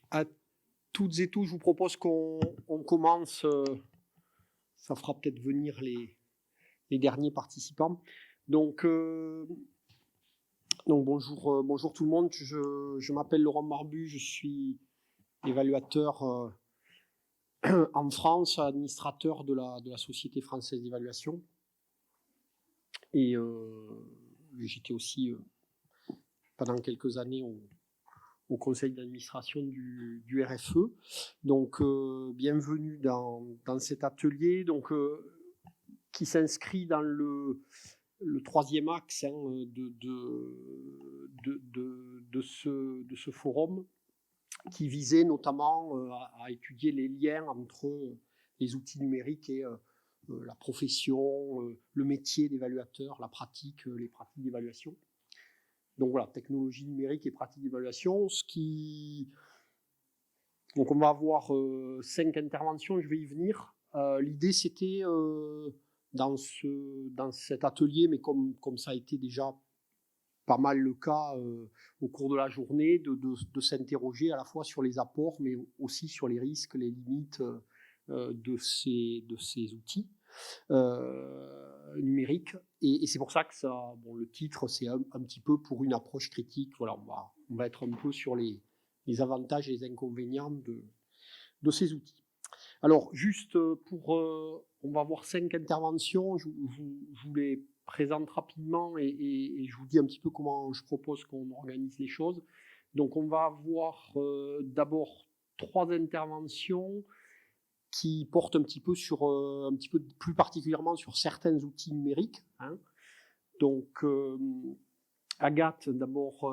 À toutes et tous, je vous propose qu'on commence. Ça fera peut-être venir les derniers participants. Donc bonjour, bonjour tout le monde. Je m'appelle Laurent Barbu, je suis évaluateur en France, administrateur de la Société française d'évaluation. Et j'étais aussi pendant quelques années au conseil d'administration du RFE. Donc, bienvenue dans cet atelier qui s'inscrit dans le troisième axe de ce forum, qui visait notamment à étudier les liens entre les outils numériques et la profession, le métier d'évaluateur, les pratiques d'évaluation. Donc voilà, technologie numérique et pratique d'évaluation. Donc on va avoir 5 interventions, je vais y venir. L'idée c'était dans cet atelier, mais comme ça a été déjà pas mal le cas au cours de la journée, de s'interroger à la fois sur les apports, mais aussi sur les risques, les limites de ces outils numériques. Et c'est pour ça que le titre, c'est un petit peu pour une approche critique. Voilà, on va être un peu sur les avantages et les inconvénients de ces outils. Alors, juste on va avoir 5 interventions. Je vous les présente rapidement et je vous dis un petit peu comment je propose qu'on organise les choses. Donc, on va avoir d'abord 3 interventions qui portent un petit peu plus particulièrement sur certains outils numériques. Donc, Agathe, d'abord,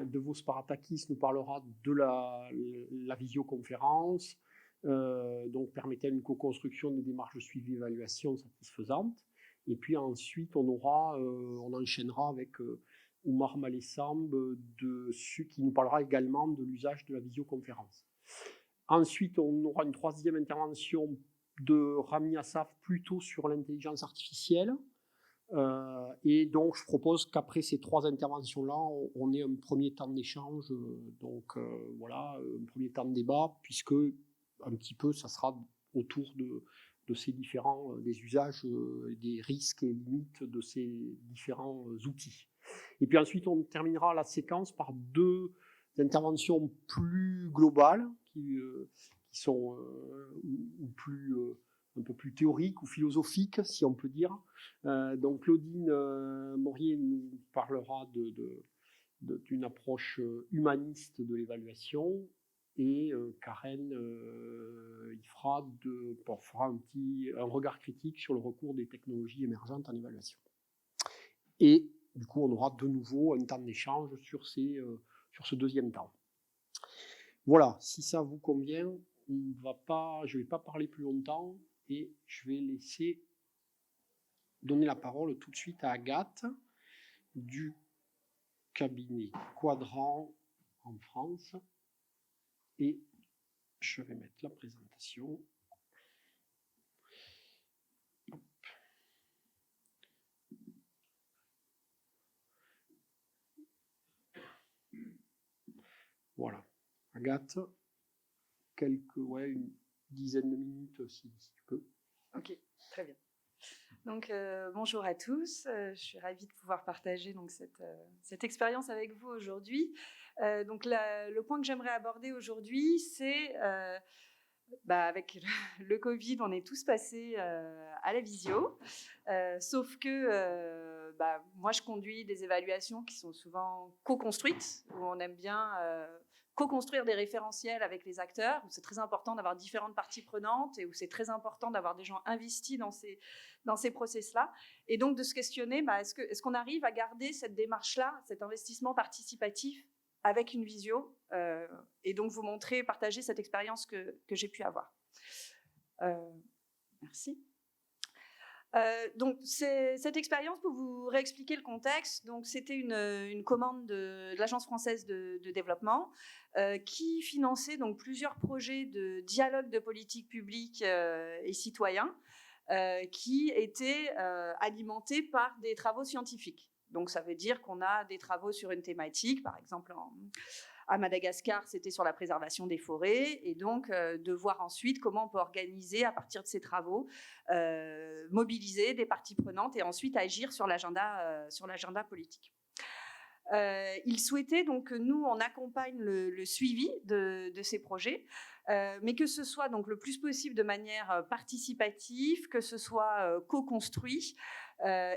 de Vos Sparatakis, nous parlera de la visioconférence, donc permettant une co-construction des démarches de suivi et évaluation satisfaisantes. Et puis ensuite, on enchaînera avec Oumar Malessamb, qui nous parlera également de l'usage de la visioconférence. Ensuite, on aura une troisième intervention de Rami Assaf, plutôt sur l'intelligence artificielle. Et donc, je propose qu'après ces 3 interventions-là, on ait un premier temps d'échange, voilà, un premier temps de débat, puisque un petit peu, ça sera autour de ces différents, des usages, des risques et limites de ces différents outils. Et puis ensuite, on terminera la séquence par 2 interventions plus globales, qui sont un peu plus théoriques ou philosophiques, si on peut dire. Donc Claudine Morier nous parlera d'une approche humaniste de l'évaluation, et Karen il fera un regard critique sur le recours des technologies émergentes en évaluation. Et du coup, on aura de nouveau un temps d'échange sur ce deuxième temps. Voilà, si ça vous je ne vais pas parler plus longtemps et je vais donner la parole tout de suite à Agathe du cabinet Quadrant en France. Et je vais mettre la présentation. Hop. Voilà. Agathe, une dizaine de minutes si tu peux. Ok, très bien. Donc bonjour à tous, je suis ravie de pouvoir partager donc cette expérience avec vous aujourd'hui. Donc le point que j'aimerais aborder aujourd'hui, c'est avec le Covid, on est tous passés à la visio, sauf que moi je conduis des évaluations qui sont souvent co-construites, où on aime bien co-construire des référentiels avec les acteurs, où c'est très important d'avoir différentes parties prenantes et où c'est très important d'avoir des gens investis dans ces process-là. Et donc de se questionner, est-ce qu'on arrive à garder cette démarche-là, cet investissement participatif avec une visio, et donc vous montrer, partager cette expérience que j'ai pu avoir. Merci. Donc cette expérience, pour vous réexpliquer le contexte, donc c'était une commande de l'Agence française de développement qui finançait donc plusieurs projets de dialogue de politique publique et citoyens qui étaient alimentés par des travaux scientifiques. Donc ça veut dire qu'on a des travaux sur une thématique, par exemple À Madagascar, c'était sur la préservation des forêts, et donc de voir ensuite comment on peut organiser à partir de ces travaux, mobiliser des parties prenantes et ensuite agir sur l'agenda politique. Il souhaitait donc que nous, on accompagne le suivi de ces projets, mais que ce soit donc le plus possible de manière participative, que ce soit co-construit,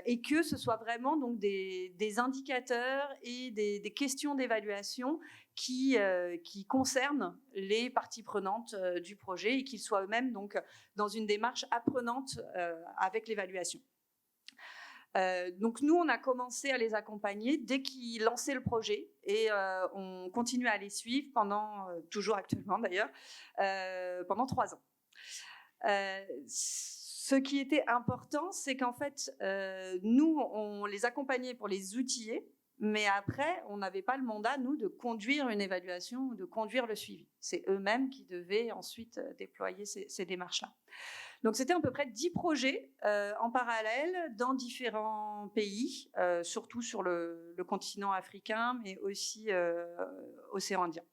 et que ce soit vraiment donc des indicateurs et des questions d'évaluation qui concernent les parties prenantes du projet et qu'ils soient eux-mêmes donc dans une démarche apprenante avec l'évaluation. Donc nous, on a commencé à les accompagner dès qu'ils lançaient le projet et on continue à les suivre pendant, toujours actuellement d'ailleurs, pendant 3 ans. Ce qui était important, c'est qu'en fait, nous, on les accompagnait pour les outiller, mais après, on n'avait pas le mandat, nous, de conduire une évaluation, de conduire le suivi. C'est eux-mêmes qui devaient ensuite déployer ces démarches-là. Donc, c'était à peu près 10 projets en parallèle dans différents pays, surtout sur le continent africain, mais aussi océan Indien.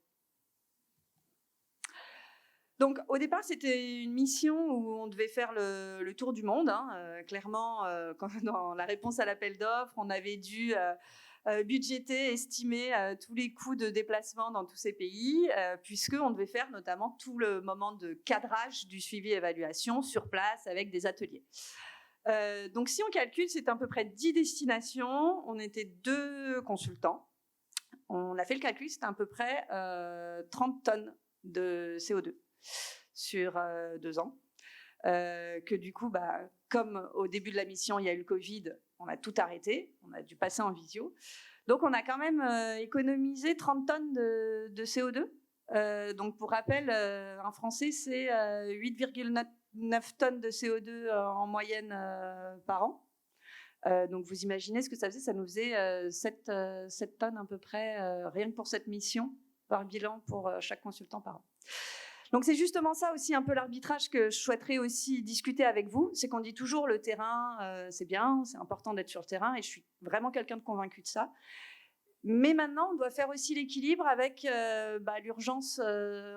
Donc, au départ, c'était une mission où on devait faire le tour du monde. Clairement, dans la réponse à l'appel d'offres, on avait dû budgéter, estimer tous les coûts de déplacement dans tous ces pays, puisqu'on devait faire notamment tout le moment de cadrage du suivi-évaluation sur place avec des ateliers. Donc, si on calcule, c'est à peu près 10 destinations. On était 2 consultants. On a fait le calcul, c'était à peu près 30 tonnes de CO2 sur 2 ans. Que du coup, comme au début de la mission, il y a eu le Covid, on a tout arrêté, on a dû passer en visio. Donc, on a quand même économisé 30 tonnes de CO2. Donc, pour rappel, un Français, c'est 8,9 tonnes de CO2 en moyenne par an. Donc, vous imaginez ce que ça faisait. Ça nous faisait 7 tonnes à peu près, rien que pour cette mission, par bilan pour chaque consultant par an. Donc, c'est justement ça aussi un peu l'arbitrage que je souhaiterais aussi discuter avec vous. C'est qu'on dit toujours le terrain, c'est bien, c'est important d'être sur le terrain, et je suis vraiment quelqu'un de convaincu de ça. Mais maintenant, on doit faire aussi l'équilibre avec l'urgence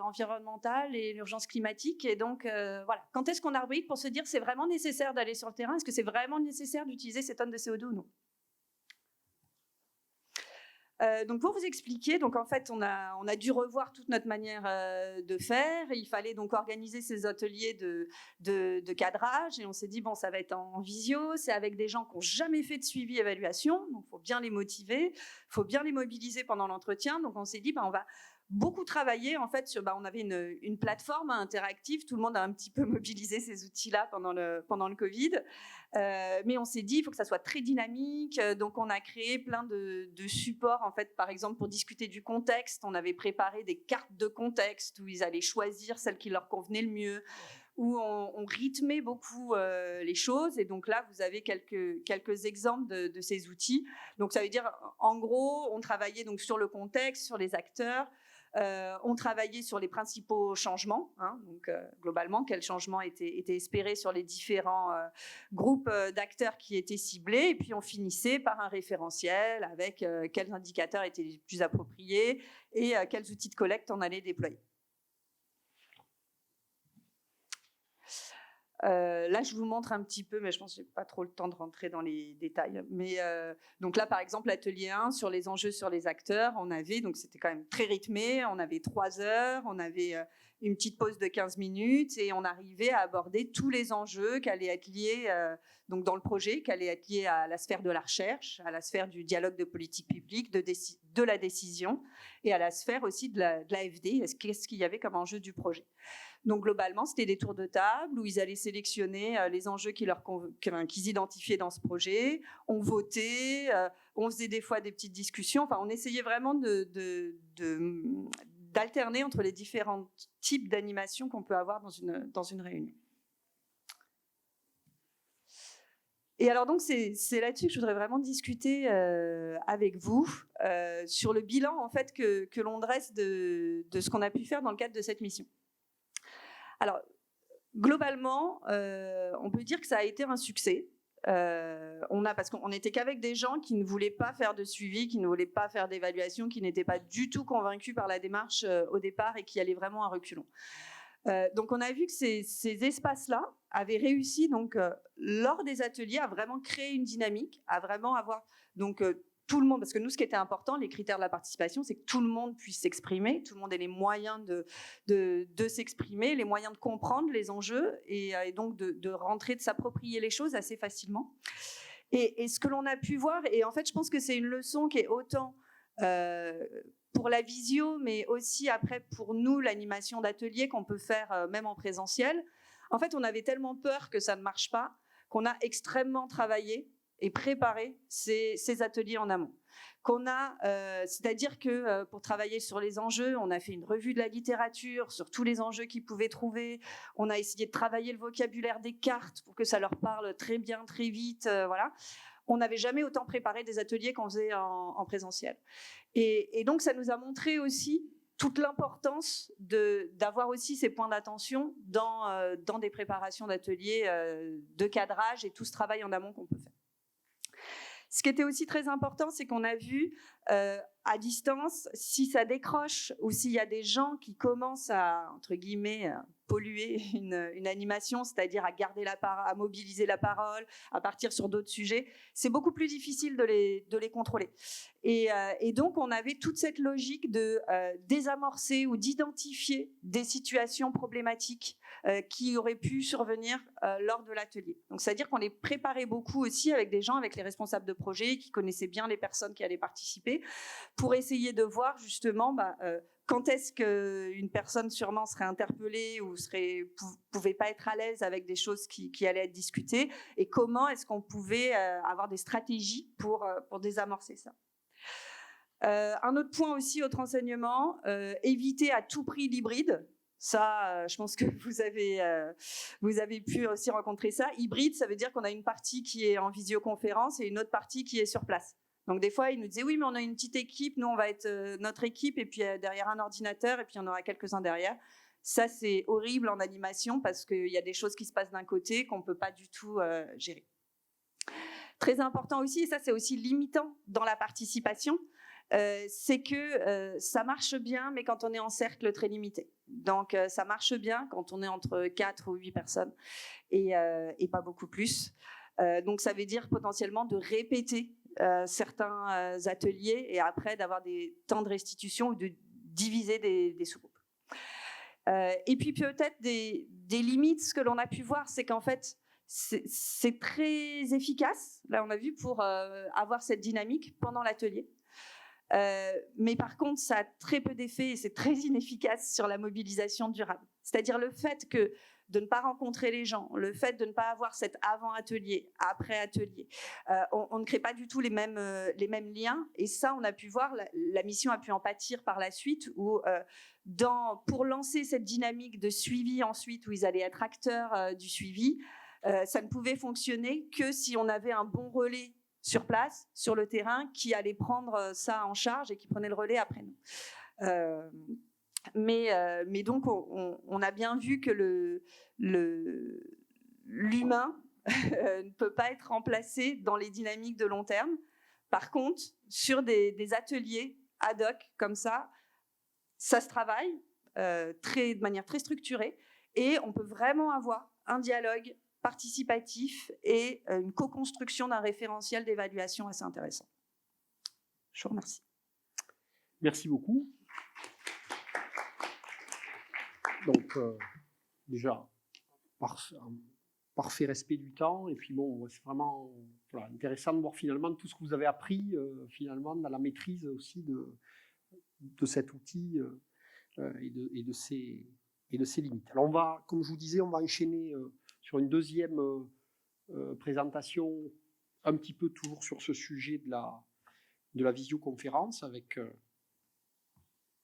environnementale et l'urgence climatique. Et donc, voilà, quand est-ce qu'on arbitre pour se dire c'est vraiment nécessaire d'aller sur le terrain? Est-ce que c'est vraiment nécessaire d'utiliser ces tonnes de CO2 ou non? Donc pour vous expliquer, donc en fait on a dû revoir toute notre manière de faire. Il fallait donc organiser ces ateliers de cadrage et on s'est dit bon, ça va être en visio, c'est avec des gens qui n'ont jamais fait de suivi évaluation, donc faut bien les motiver, faut bien les mobiliser pendant l'entretien. Donc on s'est dit on va beaucoup travailler en fait sur, on avait une plateforme interactive, tout le monde a un petit peu mobilisé ces outils-là pendant le Covid, mais on s'est dit il faut que ça soit très dynamique, donc on a créé plein de supports en fait, par exemple pour discuter du contexte, on avait préparé des cartes de contexte où ils allaient choisir celle qui leur convenait le mieux, où on rythmait beaucoup les choses, et donc là vous avez quelques exemples de ces outils. Donc ça veut dire en gros on travaillait donc sur le contexte, sur les acteurs. On travaillait sur les principaux changements, donc globalement, quels changements étaient espérés sur les différents groupes d'acteurs qui étaient ciblés, et puis on finissait par un référentiel avec quels indicateurs étaient les plus appropriés et quels outils de collecte on allait déployer. Là, je vous montre un petit peu, mais je pense que je n'ai pas trop le temps de rentrer dans les détails. Mais donc là, par exemple, l'atelier 1 sur les enjeux sur les acteurs, on avait, donc c'était quand même très rythmé, on avait 3 heures, on avait une petite pause de 15 minutes et on arrivait à aborder tous les enjeux qui allaient être liés donc dans le projet, qui allaient être liés à la sphère de la recherche, à la sphère du dialogue de politique publique, de la décision, et à la sphère aussi de l'AFD, qu'est-ce qu'il y avait comme enjeu du projet. Donc globalement, c'était des tours de table où ils allaient sélectionner les enjeux qu'ils identifiaient dans ce projet. On votait, on faisait des fois des petites discussions. Enfin, on essayait vraiment d'alterner entre les différents types d'animations qu'on peut avoir dans une réunion. Et alors donc c'est là-dessus que je voudrais vraiment discuter avec vous sur le bilan en fait que l'on dresse de ce qu'on a pu faire dans le cadre de cette mission. Alors, globalement, on peut dire que ça a été un succès. Parce qu'on n'était qu'avec des gens qui ne voulaient pas faire de suivi, qui ne voulaient pas faire d'évaluation, qui n'étaient pas du tout convaincus par la démarche au départ et qui allaient vraiment à reculons. Donc on a vu que ces espaces-là avaient réussi donc lors des ateliers à vraiment créer une dynamique, à vraiment avoir donc tout le monde, parce que nous ce qui était important, les critères de la participation, c'est que tout le monde puisse s'exprimer, tout le monde ait les moyens de s'exprimer, les moyens de comprendre les enjeux et donc de rentrer, de s'approprier les choses assez facilement. Et ce que l'on a pu voir, et en fait je pense que c'est une leçon qui est autant pour la visio, mais aussi après pour nous, l'animation d'atelier qu'on peut faire même en présentiel. En fait, on avait tellement peur que ça ne marche pas qu'on a extrêmement travaillé et préparé ces ateliers en amont. C'est-à-dire que pour travailler sur les enjeux, on a fait une revue de la littérature sur tous les enjeux qu'ils pouvaient trouver. On a essayé de travailler le vocabulaire des cartes pour que ça leur parle très bien, très vite. Voilà. On n'avait jamais autant préparé des ateliers qu'on faisait en présentiel. Et donc, ça nous a montré aussi toute l'importance d'avoir aussi ces points d'attention dans des préparations d'ateliers de cadrage et tout ce travail en amont qu'on peut faire. Ce qui était aussi très important, c'est qu'on a vu à distance, si ça décroche ou s'il y a des gens qui commencent à, entre guillemets, polluer une animation, c'est-à-dire à garder à mobiliser la parole, à partir sur d'autres sujets, c'est beaucoup plus difficile de les contrôler. Et donc, on avait toute cette logique de désamorcer ou d'identifier des situations problématiques qui auraient pu survenir lors de l'atelier. Donc, c'est-à-dire qu'on les préparait beaucoup aussi avec des gens, avec les responsables de projet qui connaissaient bien les personnes qui allaient participer, pour essayer de voir justement quand est-ce qu'une personne sûrement serait interpellée ou pouvait pas être à l'aise avec des choses qui allaient être discutées, et comment est-ce qu'on pouvait avoir des stratégies pour désamorcer ça. Un autre point aussi, autre enseignement, éviter à tout prix l'hybride. Ça, je pense que vous avez pu aussi rencontrer ça. Hybride, ça veut dire qu'on a une partie qui est en visioconférence et une autre partie qui est sur place. Donc des fois, ils nous disaient, oui, mais on a une petite équipe, nous, on va être notre équipe, et puis derrière un ordinateur, et puis il y en aura quelques-uns derrière. Ça, c'est horrible en animation, parce qu'il y a des choses qui se passent d'un côté qu'on ne peut pas du tout gérer. Très important aussi, et ça, c'est aussi limitant dans la participation, c'est que ça marche bien, mais quand on est en cercle très limité. Donc, ça marche bien quand on est entre 4 ou 8 personnes, et pas beaucoup plus. Donc, ça veut dire potentiellement de répéter certains ateliers et après d'avoir des temps de restitution ou de diviser des sous-groupes. Et puis peut-être des limites, ce que l'on a pu voir, c'est qu'en fait, c'est très efficace, là on a vu, pour avoir cette dynamique pendant l'atelier. Mais par contre, ça a très peu d'effet et c'est très inefficace sur la mobilisation durable. C'est-à-dire le fait de ne pas rencontrer les gens, le fait de ne pas avoir cet avant-atelier, après-atelier, on ne crée pas du tout les mêmes liens. Et ça, on a pu voir, la mission a pu en pâtir par la suite, où pour lancer cette dynamique de suivi ensuite, où ils allaient être acteurs du suivi, ça ne pouvait fonctionner que si on avait un bon relais sur place, sur le terrain, qui allait prendre ça en charge et qui prenait le relais après nous. Mais donc, on a bien vu que l'humain ne peut pas être remplacé dans les dynamiques de long terme. Par contre, sur des ateliers ad hoc comme ça se travaille de manière très structurée et on peut vraiment avoir un dialogue participatif et une co-construction d'un référentiel d'évaluation assez intéressant. Je vous remercie. Merci beaucoup. Donc, déjà, parfait respect du temps. Et puis bon, c'est vraiment intéressant de voir finalement tout ce que vous avez appris finalement dans la maîtrise aussi de cet outil et de ses limites. Alors on va, comme je vous disais, on va enchaîner sur une deuxième présentation, un petit peu toujours sur ce sujet de la visioconférence avec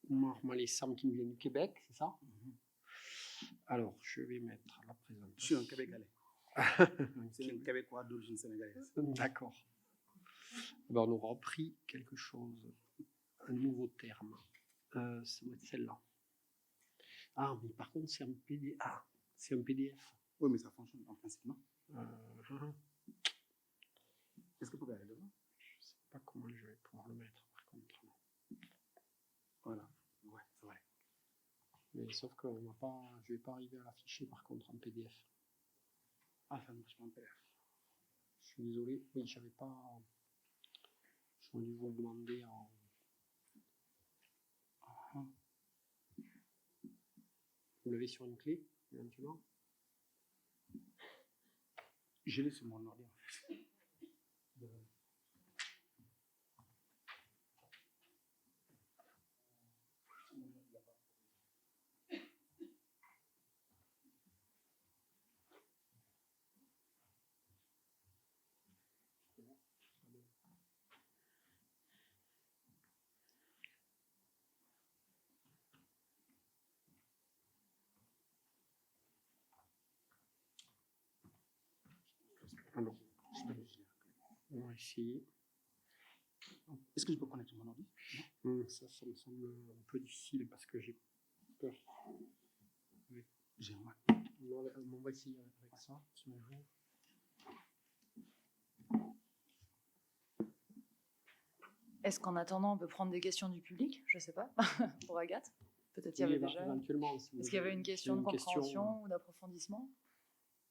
Oumar Malessam qui nous vient du Québec, c'est ça? Alors, je vais mettre la présentation. Je suis un Québécois. C'est un Québécois d'origine sénégalaise. D'accord. Alors, on aura repris quelque chose, un nouveau terme. Ça doit être celle-là. Ah, mais par contre, c'est un PDF. Ah, c'est un PDF. Oui, mais ça fonctionne en principe, non? Est-ce que vous pouvez aller devant? Je ne sais pas comment je vais pouvoir le mettre, par contre. Voilà. Ouais, c'est vrai. Mais sauf que je ne vais pas arriver à l'afficher, par contre, en PDF. Ah, ça ne marche pas en PDF. Je suis désolé. Oui, j'avais pas... J'aurais dû vous le demander en... Vous l'avez sur une clé, éventuellement? Je l'ai sur mon ordi, en fait. Alors, on va essayer. Est-ce que je peux connecter mon ordi? Ça me semble un peu difficile parce que j'ai peur. J'ai un Mac. On va essayer avec ça. Si on joue. Est-ce qu'en attendant, on peut prendre des questions du public? Je ne sais pas, pour Agathe. Peut-être qu'il y Oui, avait déjà. éventuellement. Si Est-ce qu'il y avait une question de compréhension ou d'approfondissement,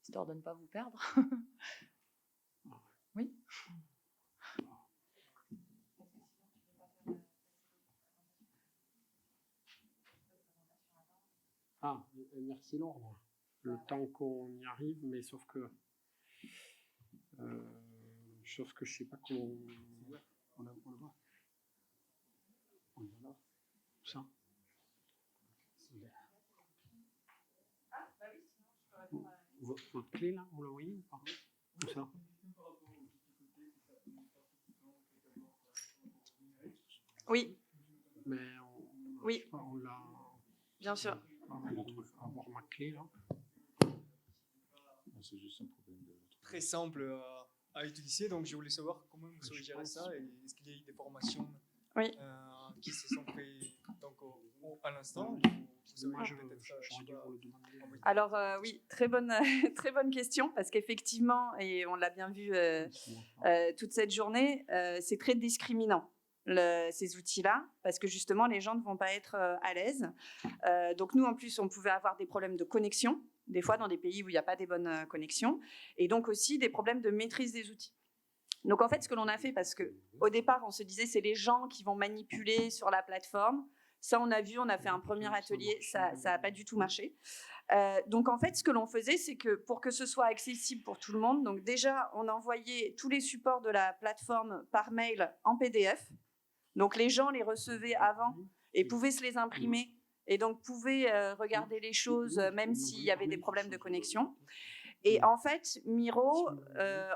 histoire de ne pas vous perdre? Oui. Ah, merci l'ordre. Le temps qu'on y arrive, mais sauf que je sais pas comment. On le voit. On le voit. Ça. Votre clé là, vous la voyez ou pas? Comme ça. Oui, Mais oui, on l'a. bien sûr. On va avoir ma clé là. C'est juste un problème de... Très simple à utiliser, donc je voulais savoir comment vous avez géré ça et est-ce qu'il y a eu des formations Oui. qui se sont faites donc, à l'instant. Vous Moi, avez j'aurais peut-être, dû vous le demander. Alors oui, très bonne, très bonne question, parce qu'effectivement, et on l'a bien vu toute cette journée, c'est très discriminant. Ces outils-là, parce que justement, les gens ne vont pas être à l'aise. Donc nous, en plus, on pouvait avoir des problèmes de connexion, des fois dans des pays où il n'y a pas des bonnes connexions, et donc aussi des problèmes de maîtrise des outils. Donc en fait, ce que l'on a fait, parce qu'au départ, on se disait c'est les gens qui vont manipuler sur la plateforme. Ça, on a vu, on a fait un premier atelier, ça n'a pas du tout marché. Donc en fait, ce que l'on faisait, c'est que pour que ce soit accessible pour tout le monde, donc déjà, on envoyait tous les supports de la plateforme par mail en PDF. Donc les gens les recevaient avant et pouvaient se les imprimer et donc pouvaient regarder les choses même s'il y avait des problèmes de connexion. Et en fait, Miro,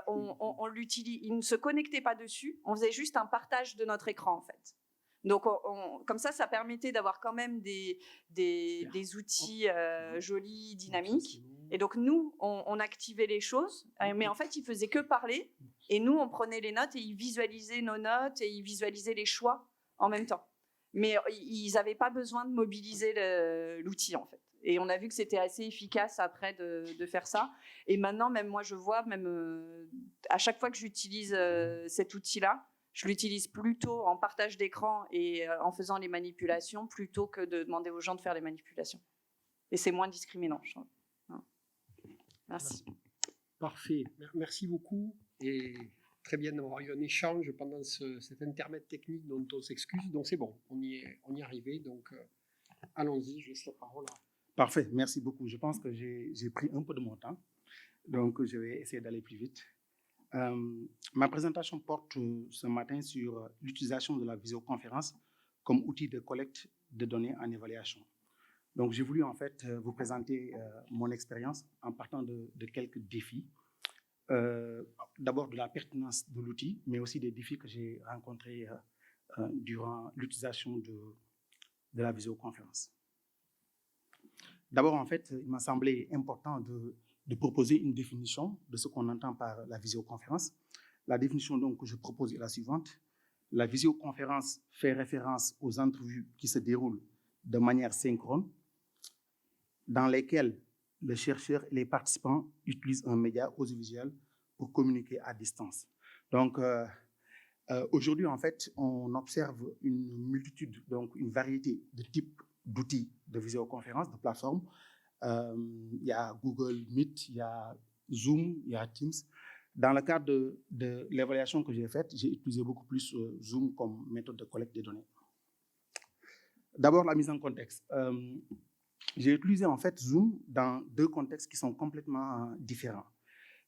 on l'utilise, il ne se connectait pas dessus, on faisait juste un partage de notre écran en fait. Donc comme ça permettait d'avoir quand même des outils jolis, dynamiques. Et donc nous, on activait les choses, mais en fait, ils faisaient que parler. Et nous, on prenait les notes et ils visualisaient nos notes et ils visualisaient les choix en même temps. Mais ils n'avaient pas besoin de mobiliser l'outil, en fait. Et on a vu que c'était assez efficace après de faire ça. Et maintenant, même moi, je vois, même à chaque fois que j'utilise cet outil-là, je l'utilise plutôt en partage d'écran et en faisant les manipulations plutôt que de demander aux gens de faire les manipulations. Et c'est moins discriminant, je trouve. Merci. Parfait. Merci beaucoup. Et très bien d'avoir eu un échange pendant cet intermède technique dont on s'excuse. Donc c'est bon, on y est arrivé. Donc allons-y, je laisse la parole à... Parfait, merci beaucoup. Je pense que j'ai pris un peu de mon temps. Donc je vais essayer d'aller plus vite. Ma présentation porte ce matin sur l'utilisation de la visioconférence comme outil de collecte de données en évaluation. Donc, j'ai voulu en fait vous présenter mon expérience en partant de quelques défis. D'abord de la pertinence de l'outil, mais aussi des défis que j'ai rencontrés durant l'utilisation de la visioconférence. D'abord, en fait, il m'a semblé important de proposer une définition de ce qu'on entend par la visioconférence. La définition donc, que je propose est la suivante. La visioconférence fait référence aux entrevues qui se déroulent de manière synchrone, dans lesquelles le chercheur et les participants utilisent un média audiovisuel pour communiquer à distance. Donc, aujourd'hui, en fait, on observe une multitude, donc une variété de types d'outils de visioconférence, de plateformes. Il y a Google Meet, il y a Zoom, il y a Teams. Dans le cadre de l'évaluation que j'ai faite, j'ai utilisé beaucoup plus Zoom comme méthode de collecte des données. D'abord, la mise en contexte. J'ai utilisé en fait Zoom dans deux contextes qui sont complètement différents.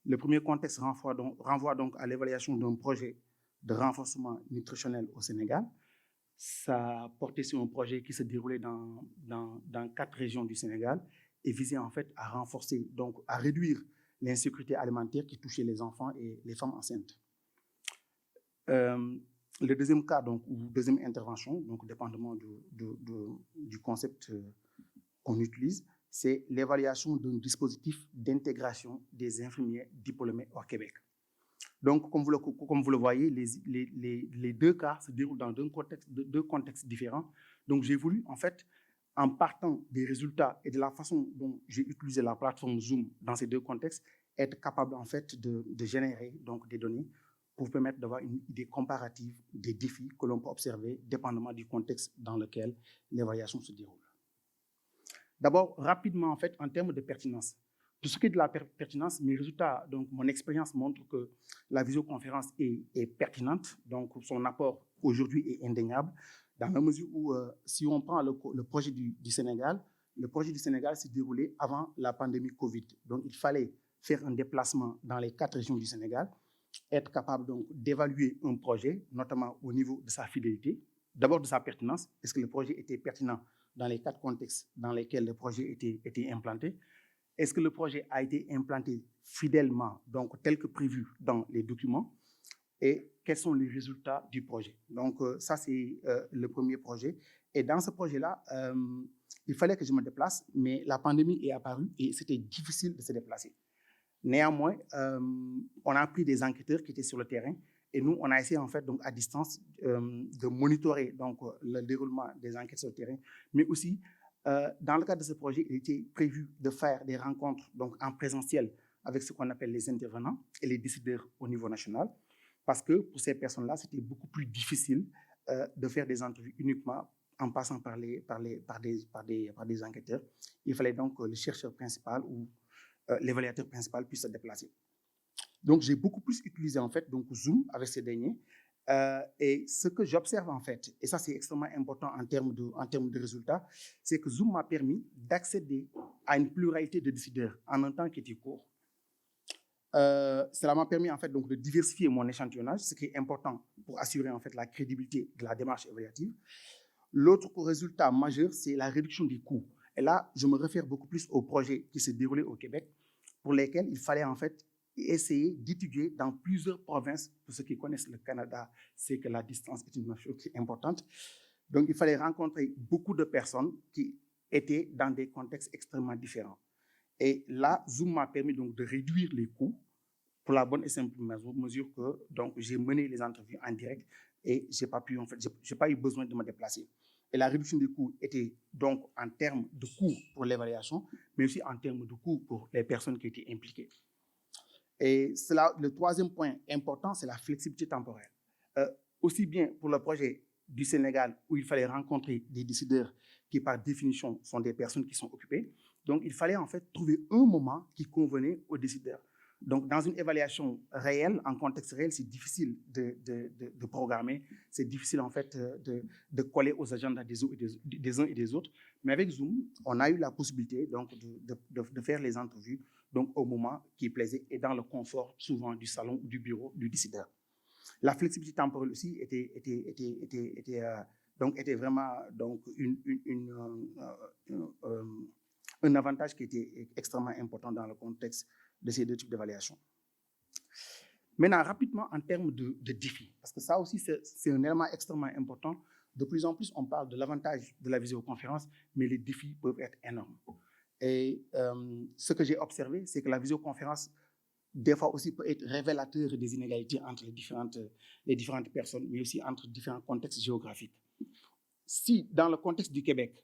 Le premier contexte renvoie donc à l'évaluation d'un projet de renforcement nutritionnel au Sénégal. Ça portait sur un projet qui se déroulait dans 4 régions du Sénégal et visait en fait à renforcer, donc à réduire l'insécurité alimentaire qui touchait les enfants et les femmes enceintes. Le deuxième cas, donc, ou deuxième intervention, donc dépendamment du concept qu'on utilise, c'est l'évaluation d'un dispositif d'intégration des infirmiers diplômés au Québec. Donc, comme vous le voyez, les deux cas se déroulent dans deux contextes différents. Donc, j'ai voulu, en fait, en partant des résultats et de la façon dont j'ai utilisé la plateforme Zoom dans ces deux contextes, être capable, en fait, de générer donc, des données pour permettre d'avoir une idée comparative des défis que l'on peut observer dépendamment du contexte dans lequel l'évaluation se déroule. D'abord, rapidement, en fait, en termes de pertinence. Pour ce qui est de la pertinence, mes résultats, donc mon expérience montre que la visioconférence est pertinente, donc son apport aujourd'hui est indéniable, dans la mesure où, si on prend le projet du Sénégal, le projet du Sénégal s'est déroulé avant la pandémie Covid. Donc, il fallait faire un déplacement dans les 4 régions du Sénégal, être capable donc d'évaluer un projet, notamment au niveau de sa fidélité, d'abord de sa pertinence, est-ce que le projet était pertinent dans les 4 contextes dans lesquels le projet était implanté. Est-ce que le projet a été implanté fidèlement, donc tel que prévu dans les documents, et quels sont les résultats du projet. Donc ça, c'est le premier projet. Et dans ce projet-là, il fallait que je me déplace, mais la pandémie est apparue et c'était difficile de se déplacer. Néanmoins, on a pris des enquêteurs qui étaient sur le terrain et nous, on a essayé en fait donc à distance de monitorer donc le déroulement des enquêtes sur le terrain, mais aussi dans le cadre de ce projet, il était prévu de faire des rencontres donc en présentiel avec ce qu'on appelle les intervenants et les décideurs au niveau national, parce que pour ces personnes-là, c'était beaucoup plus difficile de faire des entrevues uniquement en passant par des enquêteurs. Il fallait donc que le chercheur principal ou l'évaluateur principal puisse se déplacer. Donc, j'ai beaucoup plus utilisé en fait donc Zoom avec ces derniers. Et ce que j'observe en fait, et ça c'est extrêmement important en termes de résultats, c'est que Zoom m'a permis d'accéder à une pluralité de décideurs en un temps qui était court. Cela m'a permis en fait donc de diversifier mon échantillonnage, ce qui est important pour assurer en fait la crédibilité de la démarche évaluative. L'autre résultat majeur, c'est la réduction des coûts. Et là, je me réfère beaucoup plus aux projets qui se déroulaient au Québec, pour lesquels il fallait en fait essayer d'étudier dans plusieurs provinces. Pour ceux qui connaissent le Canada, c'est que la distance est une chose qui est importante. Donc, il fallait rencontrer beaucoup de personnes qui étaient dans des contextes extrêmement différents. Et là, Zoom m'a permis donc de réduire les coûts pour la bonne et simple mesure que donc j'ai mené les entrevues en direct et j'ai pas eu besoin de me déplacer. Et la réduction des coûts était donc en termes de coûts pour l'évaluation, mais aussi en termes de coûts pour les personnes qui étaient impliquées. Et le troisième point important, c'est la flexibilité temporelle. Aussi bien pour le projet du Sénégal, où il fallait rencontrer des décideurs qui, par définition, sont des personnes qui sont occupées. Donc, il fallait en fait trouver un moment qui convenait aux décideurs. Donc, dans une évaluation réelle, en contexte réel, c'est difficile de programmer, c'est difficile en fait de coller aux agendas des uns et des autres. Mais avec Zoom, on a eu la possibilité donc de faire les entrevues donc au moment qui plaisait et dans le confort souvent du salon ou du bureau du décideur. La flexibilité temporelle aussi était vraiment donc un avantage qui était extrêmement important dans le contexte de ces deux types d'évaluation. Maintenant, rapidement, en termes de défis, parce que ça aussi, c'est un élément extrêmement important. De plus en plus, on parle de l'avantage de la visioconférence, mais les défis peuvent être énormes. Et ce que j'ai observé, c'est que la visioconférence, des fois aussi, peut être révélateur des inégalités entre les différentes personnes, mais aussi entre différents contextes géographiques. Si, dans le contexte du Québec,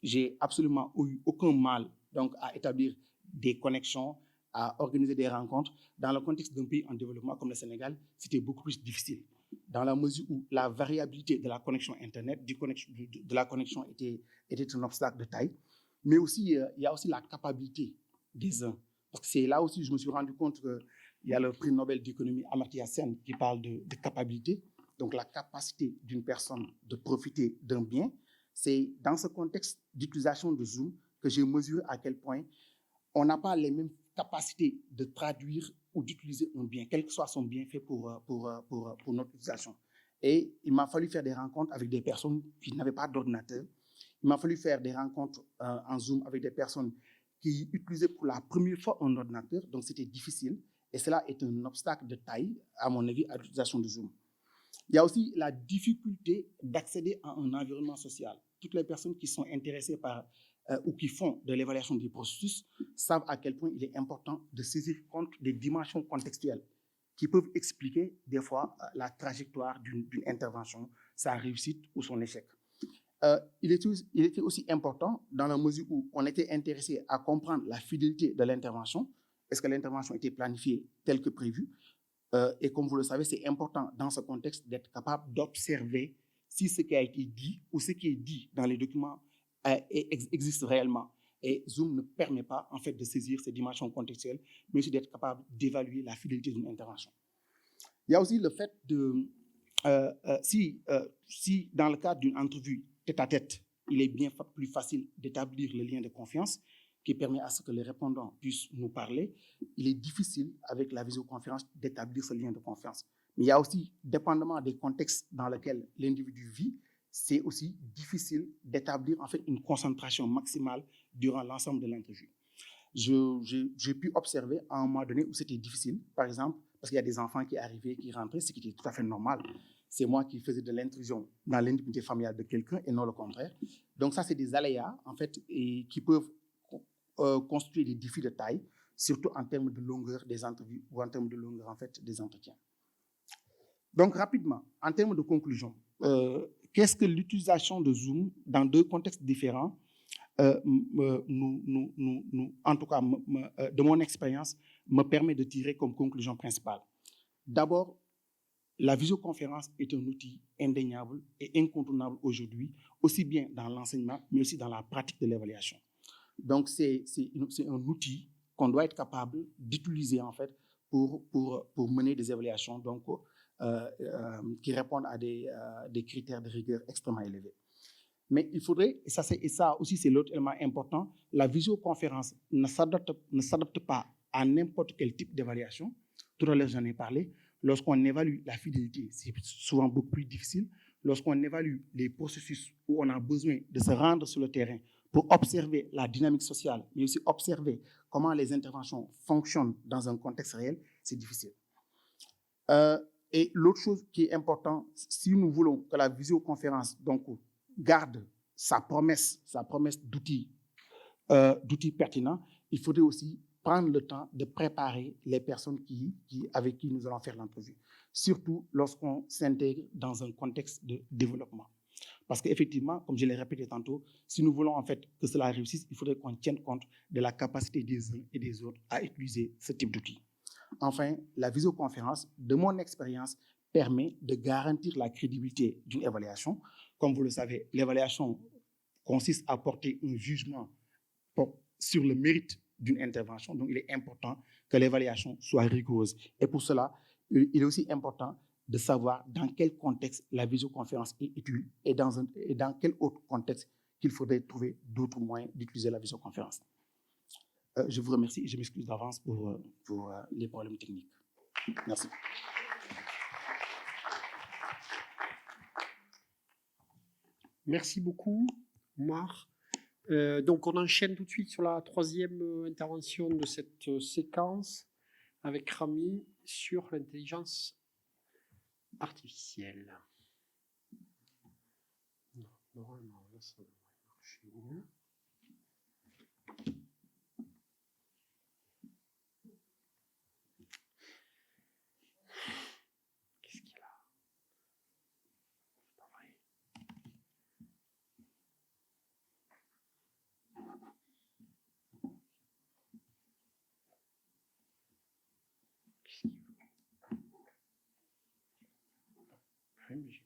j'ai absolument eu aucun mal donc, à établir des connexions à organiser des rencontres. Dans le contexte d'un pays en développement comme le Sénégal, c'était beaucoup plus difficile, dans la mesure où la variabilité de la connexion Internet, de la connexion était un obstacle de taille. Mais aussi, il y a aussi la capacité des uns. Parce que c'est là aussi que je me suis rendu compte qu'il y a le prix Nobel d'économie Amartya Sen qui parle de capacité. Donc, la capacité d'une personne de profiter d'un bien. C'est dans ce contexte d'utilisation de Zoom que j'ai mesuré à quel point on n'a pas les mêmes capacités de traduire ou d'utiliser un bien, quel que soit son bienfait pour notre utilisation. Et il m'a fallu faire des rencontres avec des personnes qui n'avaient pas d'ordinateur. Il m'a fallu faire des rencontres en Zoom avec des personnes qui utilisaient pour la première fois un ordinateur, donc c'était difficile. Et cela est un obstacle de taille, à mon avis, à l'utilisation de Zoom. Il y a aussi la difficulté d'accéder à un environnement social. Toutes les personnes qui sont intéressées par ou qui font de l'évaluation des processus savent à quel point il est important de saisir compte des dimensions contextuelles qui peuvent expliquer des fois la trajectoire d'une intervention, sa réussite ou son échec. Il était aussi important dans la mesure où on était intéressé à comprendre la fidélité de l'intervention. Est-ce que l'intervention était planifiée telle que prévue? Et comme vous le savez, c'est important dans ce contexte d'être capable d'observer si ce qui a été dit ou ce qui est dit dans les documents existe réellement. Et Zoom ne permet pas en fait de saisir ces dimensions contextuelles, mais aussi d'être capable d'évaluer la fidélité d'une intervention. Il y a aussi le fait de, si dans le cadre d'une entrevue tête-à-tête, il est bien plus facile d'établir le lien de confiance qui permet à ce que les répondants puissent nous parler, il est difficile avec la visioconférence d'établir ce lien de confiance. Mais il y a aussi, dépendamment des contextes dans lesquels l'individu vit, c'est aussi difficile d'établir en fait une concentration maximale durant l'ensemble de l'interview. J'ai pu observer à un moment donné où c'était difficile, par exemple, parce qu'il y a des enfants qui arrivaient, qui rentraient, ce qui était tout à fait normal. C'est moi qui faisais de l'intrusion dans l'intimité familiale de quelqu'un et non le contraire. Donc ça, c'est des aléas, en fait, et qui peuvent constituer des défis de taille, surtout en termes de longueur des entrevues ou en termes de longueur, en fait, des entretiens. Donc, rapidement, en termes de conclusion, qu'est-ce que l'utilisation de Zoom dans deux contextes différents, en tout cas, de mon expérience, me permet de tirer comme conclusion principale? D'abord, la visioconférence est un outil indéniable et incontournable aujourd'hui, aussi bien dans l'enseignement, mais aussi dans la pratique de l'évaluation. Donc, c'est un outil qu'on doit être capable d'utiliser, en fait, pour mener des évaluations donc, qui répondent à des critères de rigueur extrêmement élevés. Mais il faudrait, et ça aussi c'est l'autre élément important, la visioconférence ne s'adapte pas à n'importe quel type d'évaluation. Tout à l'heure, j'en ai parlé. Lorsqu'on évalue la fidélité, c'est souvent beaucoup plus difficile. Lorsqu'on évalue les processus où on a besoin de se rendre sur le terrain pour observer la dynamique sociale, mais aussi observer comment les interventions fonctionnent dans un contexte réel, c'est difficile. Et l'autre chose qui est importante, si nous voulons que la visioconférence donc, garde sa promesse d'outils pertinents, il faudrait aussi prendre le temps de préparer les personnes avec qui nous allons faire l'entrevue, surtout lorsqu'on s'intègre dans un contexte de développement. Parce qu'effectivement, comme je l'ai répété tantôt, si nous voulons en fait que cela réussisse, il faudrait qu'on tienne compte de la capacité des uns et des autres à utiliser ce type d'outils. Enfin, la visioconférence, de mon expérience, permet de garantir la crédibilité d'une évaluation. Comme vous le savez, l'évaluation consiste à porter un jugement sur le mérite d'une intervention. Donc, il est important que l'évaluation soit rigoureuse. Et pour cela, il est aussi important de savoir dans quel contexte la visioconférence est utile et dans quel autre contexte qu'il faudrait trouver d'autres moyens d'utiliser la visioconférence. Je vous remercie et je m'excuse d'avance pour les problèmes techniques. Merci. Merci beaucoup, Omar. Donc, on enchaîne tout de suite sur la troisième intervention de cette séquence avec Rami sur l'intelligence artificielle. Normalement, là, ça devrait marcher mieux. Qu'est-ce qu'il y a là? C'est pas vrai. après, mais j'ai...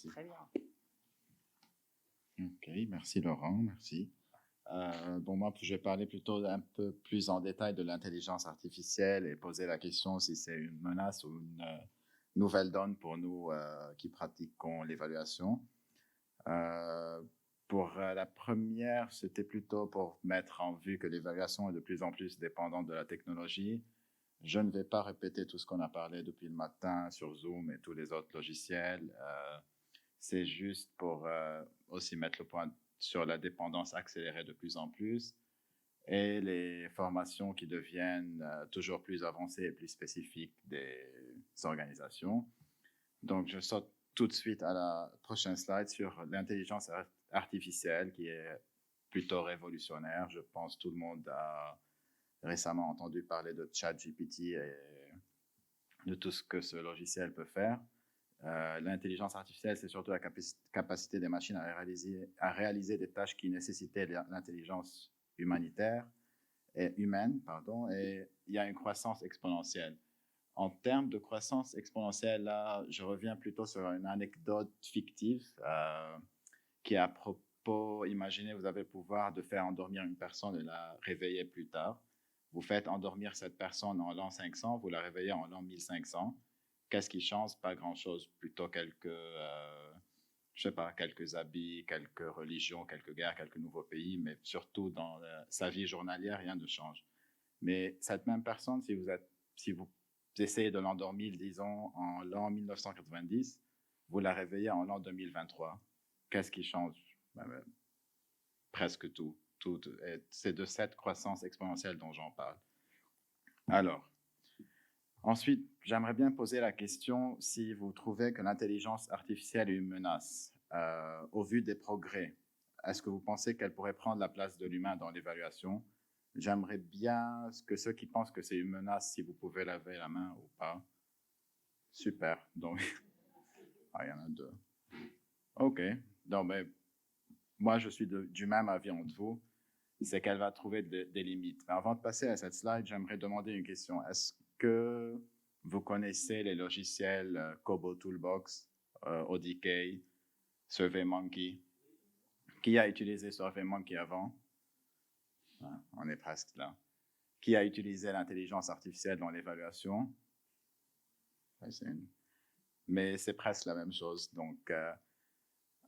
Très bien. Ok, merci Laurent, merci. Bon, moi, je vais parler plutôt un peu plus en détail de l'intelligence artificielle et poser la question si c'est une menace ou une nouvelle donne pour nous qui pratiquons l'évaluation. Pour la première, c'était plutôt pour mettre en vue que l'évaluation est de plus en plus dépendante de la technologie. Je ne vais pas répéter tout ce qu'on a parlé depuis le matin sur Zoom et tous les autres logiciels. C'est juste pour aussi mettre le point sur la dépendance accélérée de plus en plus et les formations qui deviennent toujours plus avancées et plus spécifiques des organisations. Donc, je saute tout de suite à la prochaine slide sur l'intelligence artificielle qui est plutôt révolutionnaire. Je pense que tout le monde a récemment entendu parler de ChatGPT et de tout ce que ce logiciel peut faire. L'intelligence artificielle, c'est surtout la capacité des machines à réaliser des tâches qui nécessitaient l'intelligence humaine, et il y a une croissance exponentielle. En termes de croissance exponentielle, là, je reviens plutôt sur une anecdote fictive qui est à propos, imaginez, vous avez le pouvoir de faire endormir une personne et la réveiller plus tard. Vous faites endormir cette personne en l'an 500, vous la réveillez en l'an 1500. Qu'est-ce qui change? Pas grand-chose, plutôt quelques habits, quelques religions, quelques guerres, quelques nouveaux pays, mais surtout dans sa vie journalière, rien ne change. Mais cette même personne, si vous essayez de l'endormir, disons, en l'an 1990, vous la réveillez en l'an 2023. Qu'est-ce qui change? Presque tout. C'est de cette croissance exponentielle dont j'en parle. Alors, ensuite, j'aimerais bien poser la question si vous trouvez que l'intelligence artificielle est une menace. Au vu des progrès, est-ce que vous pensez qu'elle pourrait prendre la place de l'humain dans l'évaluation? J'aimerais bien que ceux qui pensent que c'est une menace, si vous pouvez lever la main ou pas. Super. Donc, il y en a deux. OK. Non, mais moi, je suis du même avis entre vous. C'est qu'elle va trouver des limites. Mais avant de passer à cette slide, j'aimerais demander une question. Est-ce que vous connaissez les logiciels Kobo Toolbox, ODK, SurveyMonkey? Qui a utilisé SurveyMonkey avant? On est presque là. Qui a utilisé l'intelligence artificielle dans l'évaluation? Mais c'est presque la même chose. Donc,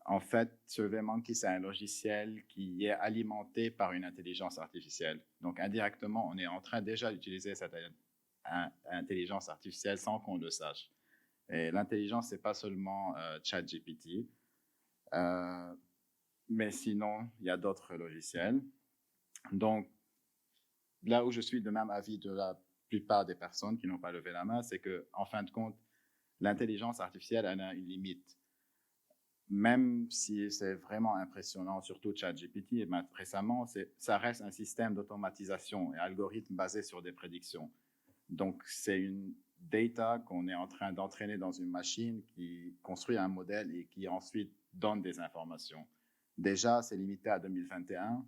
en fait, SurveyMonkey, c'est un logiciel qui est alimenté par une intelligence artificielle. Donc, indirectement, on est en train déjà d'utiliser cette intelligence artificielle sans qu'on le sache. Et l'intelligence, ce n'est pas seulement ChatGPT, mais sinon, il y a d'autres logiciels. Donc, là où je suis de même avis de la plupart des personnes qui n'ont pas levé la main, c'est qu'en fin de compte, l'intelligence artificielle elle a une limite. Même si c'est vraiment impressionnant, surtout ChatGPT, et récemment, ça reste un système d'automatisation et algorithme basé sur des prédictions. Donc, c'est une data qu'on est en train d'entraîner dans une machine qui construit un modèle et qui ensuite donne des informations. Déjà, c'est limité à 2021.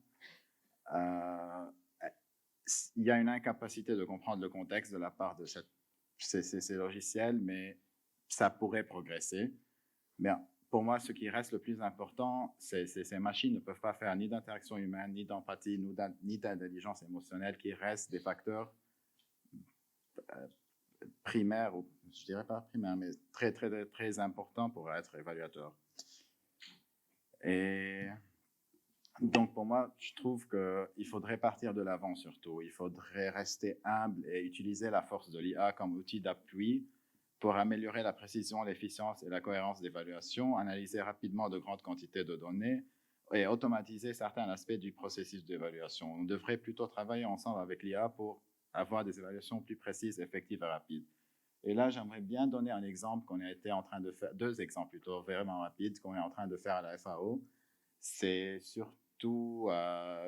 Il y a une incapacité de comprendre le contexte de la part de ces logiciels, mais ça pourrait progresser. Mais pour moi, ce qui reste le plus important, c'est que ces machines ne peuvent pas faire ni d'interaction humaine, ni d'empathie, ni d'intelligence émotionnelle, qui restent des facteurs primaires, ou je dirais pas primaires, mais très, très, très importants pour être évaluateur. Et donc, pour moi, je trouve qu'il faudrait partir de l'avant surtout. Il faudrait rester humble et utiliser la force de l'IA comme outil d'appui pour améliorer la précision, l'efficience et la cohérence d'évaluation, analyser rapidement de grandes quantités de données et automatiser certains aspects du processus d'évaluation. On devrait plutôt travailler ensemble avec l'IA pour avoir des évaluations plus précises, effectives et rapides. Et là, j'aimerais bien donner un exemple qu'on a été en train de faire, deux exemples plutôt vraiment rapides qu'on est en train de faire à la FAO. c'est surtout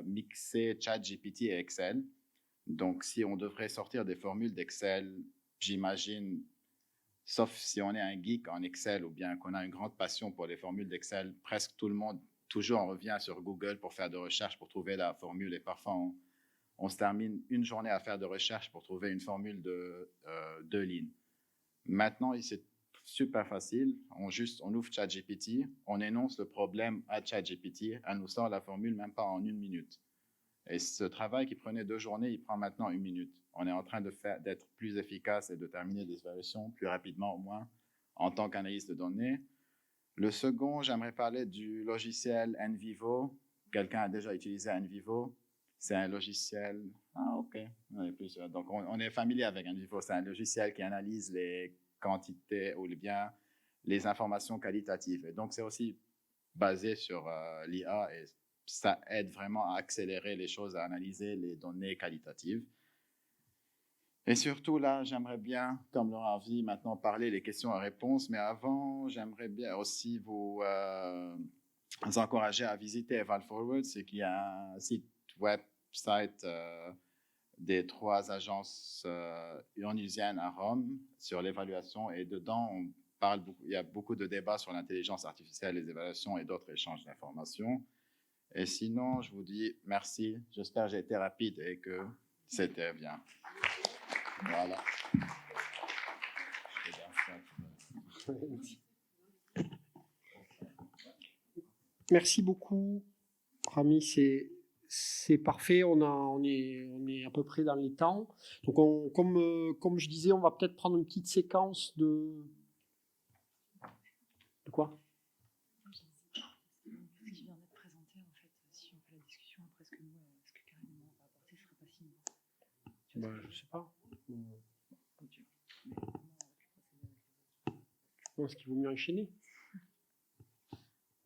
mixer ChatGPT et Excel. Donc, si on devrait sortir des formules d'Excel, j'imagine, sauf si on est un geek en Excel ou bien qu'on a une grande passion pour les formules d'Excel, presque tout le monde, toujours on revient sur Google pour faire des recherches, pour trouver la formule. Et parfois, on se termine une journée à faire de recherche pour trouver une formule de 2 lignes. Maintenant, c'est super facile. On ouvre ChatGPT, on énonce le problème à ChatGPT, elle nous sort la formule même pas en 1 minute. Et ce travail qui prenait 2 journées, il prend maintenant 1 minute. On est en train d'être plus efficace et de terminer des évaluations plus rapidement au moins en tant qu'analyste de données. Le second, j'aimerais parler du logiciel NVivo. Quelqu'un a déjà utilisé NVivo. C'est un logiciel... Ah, OK. Donc, on est familier avec NVivo. C'est un logiciel qui analyse les quantités ou bien les informations qualitatives. Et donc, c'est aussi basé sur l'IA et ça aide vraiment à accélérer les choses, à analyser les données qualitatives. Et surtout, là, j'aimerais bien, comme Laurent a dit, maintenant parler des questions et réponses. Mais avant, j'aimerais bien aussi vous encourager à visiter EvalForward. C'est qu'il y a un site website des 3 agences onusiennes à Rome sur l'évaluation. Et dedans, il y a beaucoup de débats sur l'intelligence artificielle, les évaluations et d'autres échanges d'informations. Et sinon, je vous dis merci. J'espère que j'ai été rapide et que c'était bien. Voilà. Merci beaucoup, Rami. C'est parfait. On est à peu près dans les temps. Donc, comme je disais, on va peut-être prendre une petite séquence de quoi? Je sais pas. Je pense qu'il vaut mieux enchaîner.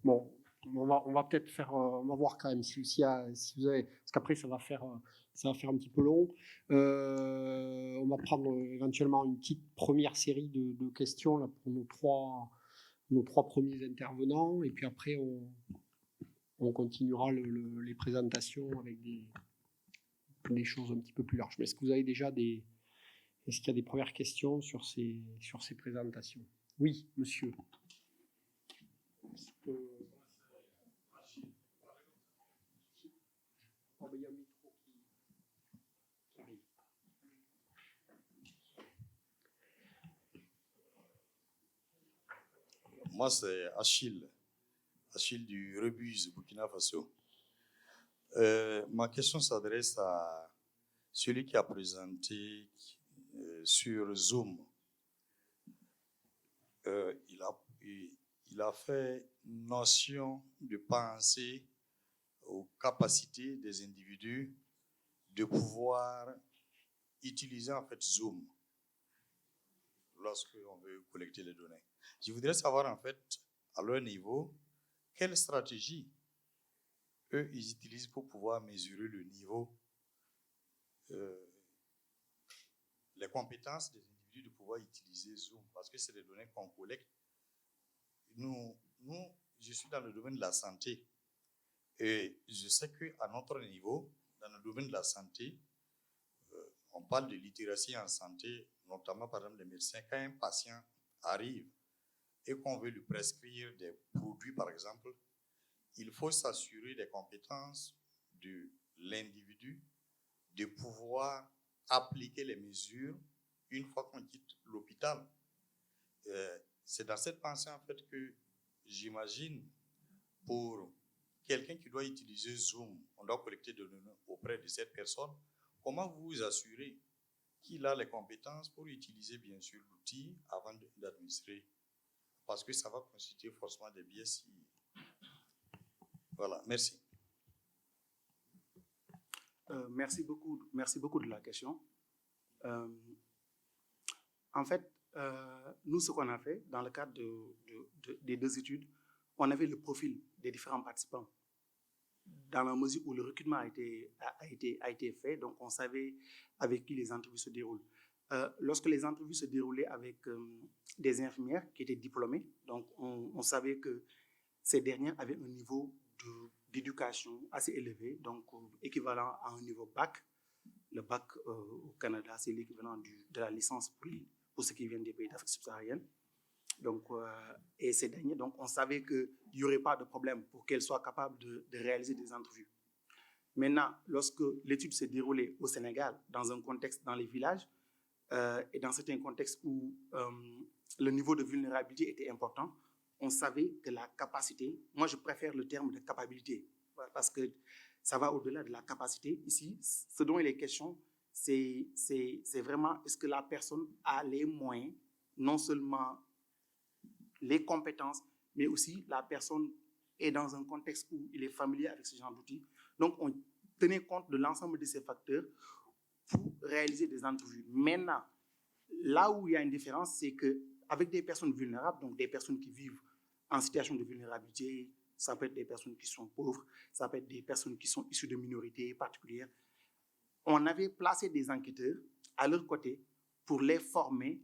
Bon, on va peut-être faire, on va voir quand même si vous avez, parce qu'après ça va faire un petit peu long. On va prendre éventuellement une petite première série de questions là, pour nos trois premiers intervenants, et puis après on continuera les présentations avec des choses un petit peu plus larges. Mais est-ce que vous avez déjà est-ce qu'il y a des premières questions sur ces présentations? Oui, monsieur. Moi, c'est Achille du Rebus, Burkina Faso. Ma question s'adresse à celui qui a présenté sur Zoom. Il a fait notion de penser aux capacités des individus de pouvoir utiliser en fait Zoom lorsqu'on veut collecter les données. Je voudrais savoir en fait, à leur niveau, quelle stratégie eux, ils utilisent pour pouvoir mesurer le niveau, les compétences des individus de pouvoir utiliser Zoom, parce que c'est des données qu'on collecte. Je suis dans le domaine de la santé et je sais qu'à notre niveau, dans le domaine de la santé, on parle de littératie en santé, notamment par exemple les médecins. Quand un patient arrive et qu'on veut lui prescrire des produits, par exemple, il faut s'assurer des compétences de l'individu, de pouvoir appliquer les mesures une fois qu'on quitte l'hôpital. C'est dans cette pensée, en fait, que j'imagine, pour quelqu'un qui doit utiliser Zoom, on doit collecter des données auprès de cette personne. Comment vous vous assurez qu'il a les compétences pour utiliser, bien sûr, l'outil avant d'administrer? Parce que ça va constituer forcément des biais. Voilà, merci. Merci beaucoup de la question. En fait, nous, ce qu'on a fait dans le cadre des 2 études, on avait le profil des différents participants. Dans la mesure où le recrutement a été fait, donc on savait avec qui les entrevues se déroulent. Lorsque les entrevues se déroulaient avec des infirmières qui étaient diplômées, donc on savait que ces dernières avaient un niveau d'éducation assez élevé, donc équivalent à un niveau bac. Le bac au Canada, c'est l'équivalent de la licence pour ceux qui viennent des pays d'Afrique subsaharienne. Donc, et ces derniers, donc, on savait qu'il n'y aurait pas de problème pour qu'elles soient capables de réaliser des entrevues. Maintenant, lorsque l'étude s'est déroulée au Sénégal, dans un contexte dans les villages, et dans certains contextes où le niveau de vulnérabilité était important, on savait que la capacité, moi je préfère le terme de capacité, parce que ça va au-delà de la capacité. Ici, ce dont il est question, c'est vraiment est-ce que la personne a les moyens, non seulement les compétences, mais aussi la personne est dans un contexte où il est familier avec ce genre d'outils. Donc, on tenait compte de l'ensemble de ces facteurs pour réaliser des entrevues. Maintenant, là où il y a une différence, c'est qu'avec des personnes vulnérables, donc des personnes qui vivent en situation de vulnérabilité, ça peut être des personnes qui sont pauvres, ça peut être des personnes qui sont issues de minorités particulières, on avait placé des enquêteurs à leur côté pour les former,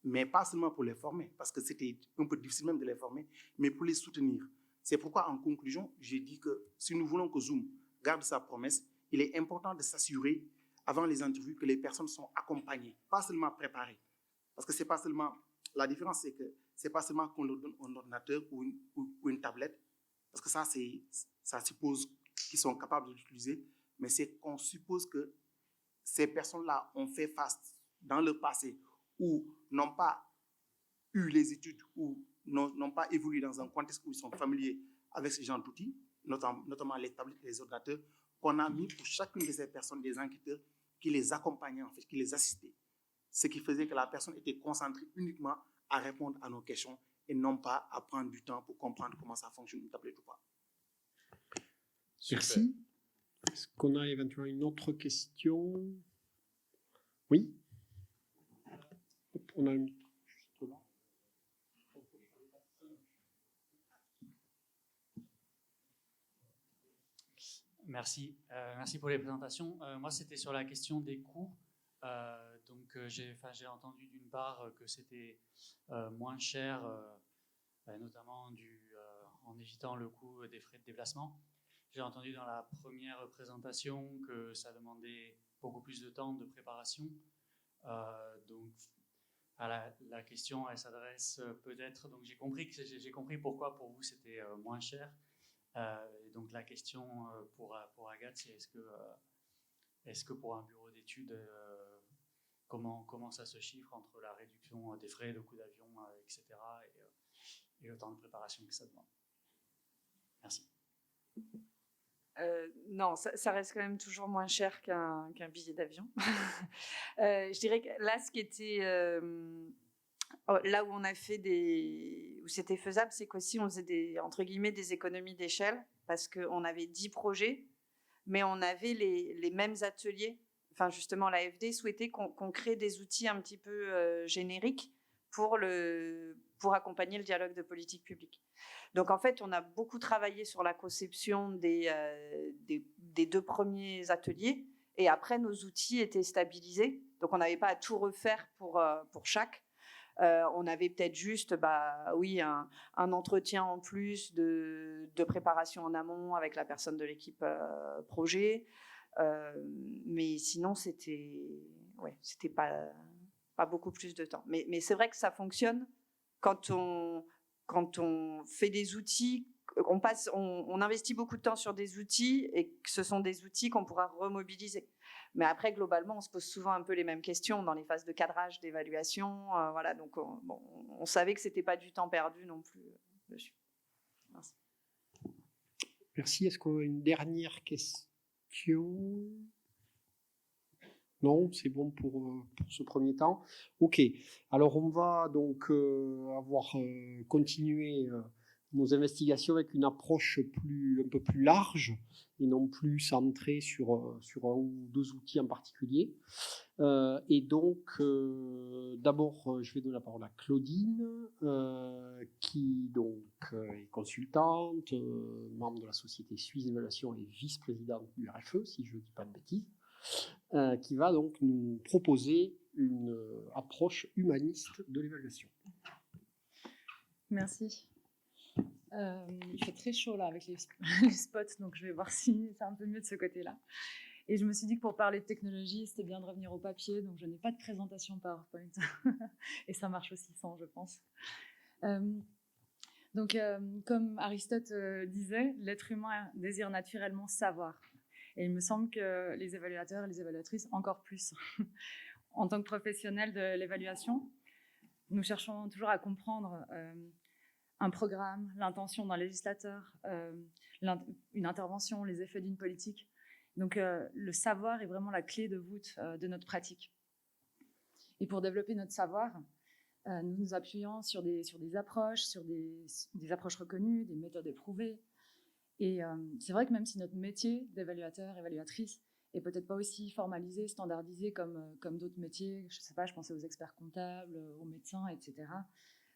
mais pas seulement pour les former, parce que c'était un peu difficile même de les former, mais pour les soutenir. C'est pourquoi, en conclusion, j'ai dit que si nous voulons que Zoom garde sa promesse, il est important de s'assurer avant les interviews que les personnes sont accompagnées, pas seulement préparées. Parce que c'est pas seulement, la différence c'est que c'est pas seulement qu'on leur donne un ordinateur ou une tablette, parce que ça suppose qu'ils sont capables de l'utiliser, mais c'est qu'on suppose que ces personnes-là ont fait face dans le passé ou n'ont pas eu les études ou n'ont pas évolué dans un contexte où ils sont familiers avec ce genre d'outils, notamment les tablettes et les ordinateurs, qu'on a mis pour chacune de ces personnes des enquêteurs qui les accompagnaient, en fait, qui les assistaient. Ce qui faisait que la personne était concentrée uniquement à répondre à nos questions et non pas à prendre du temps pour comprendre comment ça fonctionne une tablette ou pas. Merci. Est-ce qu'on a éventuellement une autre question? Oui. On a une juste là. Merci. Merci pour les présentations. Moi, c'était sur la question des coûts. J'ai entendu d'une part que c'était moins cher, notamment en évitant le coût des frais de déplacement. J'ai entendu dans la première présentation que ça demandait beaucoup plus de temps de préparation. La question, elle s'adresse peut-être. Donc j'ai compris pourquoi pour vous c'était moins cher. Et donc la question pour Agathe, c'est est-ce que pour un bureau d'études, comment ça se chiffre entre la réduction des frais, le coût d'avion, etc. et le temps de préparation que ça demande? Merci. Non, ça reste quand même toujours moins cher qu'un billet d'avion. Je dirais que là, ce qui était là où on a fait où c'était faisable, c'est qu'aussi on faisait entre guillemets des économies d'échelle parce qu'on avait 10 projets, mais on avait les mêmes ateliers. Enfin, justement, l'AFD souhaitait qu'on crée des outils un petit peu génériques pour accompagner le dialogue de politique publique. Donc, en fait, on a beaucoup travaillé sur la conception des 2 premiers ateliers et après, nos outils étaient stabilisés. Donc, on n'avait pas à tout refaire pour chaque. On avait peut-être juste un entretien en plus de préparation en amont avec la personne de l'équipe projet. Mais sinon, c'était pas beaucoup plus de temps. Mais c'est vrai que ça fonctionne quand on fait des outils, on investit beaucoup de temps sur des outils et que ce sont des outils qu'on pourra remobiliser. Mais après, globalement, on se pose souvent un peu les mêmes questions dans les phases de cadrage, d'évaluation. Voilà, donc on savait que ce n'était pas du temps perdu non plus dessus. Merci. Merci. Est-ce qu'on a une dernière question? Non, c'est bon pour ce premier temps. Ok. Alors, on va donc avoir continué nos investigations avec une approche un peu plus large et non plus centrée sur un ou 2 outils en particulier. Et donc, d'abord, je vais donner la parole à Claudine, qui donc est consultante, membre de la Société Suisse d'évaluation et vice-présidente du RFE, si je ne dis pas de bêtises, qui va donc nous proposer une approche humaniste de l'évaluation. Merci. Il fait très chaud là avec les, les spots, donc je vais voir si c'est un peu mieux de ce côté-là. Et je me suis dit que pour parler de technologie, c'était bien de revenir au papier, donc je n'ai pas de présentation PowerPoint. Et ça marche aussi sans, je pense. Donc, comme Aristote disait, l'être humain désire naturellement savoir. Et il me semble que les évaluateurs et les évaluatrices, encore plus. En tant que professionnels de l'évaluation, nous cherchons toujours à comprendre un programme, l'intention d'un législateur, une intervention, les effets d'une politique. Donc, le savoir est vraiment la clé de voûte de notre pratique. Et pour développer notre savoir, nous nous appuyons sur des approches, sur des approches reconnues, des méthodes éprouvées. Et c'est vrai que même si notre métier d'évaluateur, évaluatrice est peut-être pas aussi formalisé, standardisé comme d'autres métiers, je sais pas, je pensais aux experts comptables, aux médecins, etc.,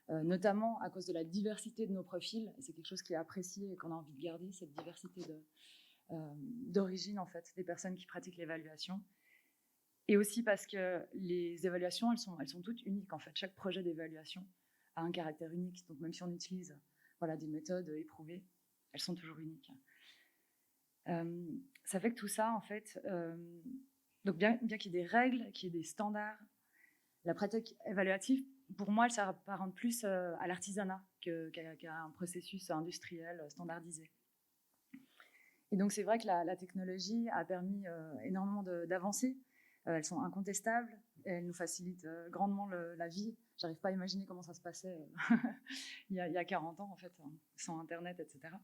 notamment à cause de la diversité de nos profils, et c'est quelque chose qui est apprécié et qu'on a envie de garder, cette diversité d'origine en fait, des personnes qui pratiquent l'évaluation. Et aussi parce que les évaluations, elles sont toutes uniques en fait. Chaque projet d'évaluation a un caractère unique. Donc même si on utilise des méthodes éprouvées, elles sont toujours uniques. Ça fait que tout ça en fait, donc bien qu'il y ait des règles, qu'il y ait des standards, la pratique évaluative, pour moi, elle s'apparente plus à l'artisanat qu'à un processus industriel standardisé. Et donc c'est vrai que la technologie a permis énormément d'avancer. Elles sont incontestables, elles nous facilitent grandement la vie. J'arrive pas à imaginer comment ça se passait il y a 40 ans, en fait, sans Internet, etc.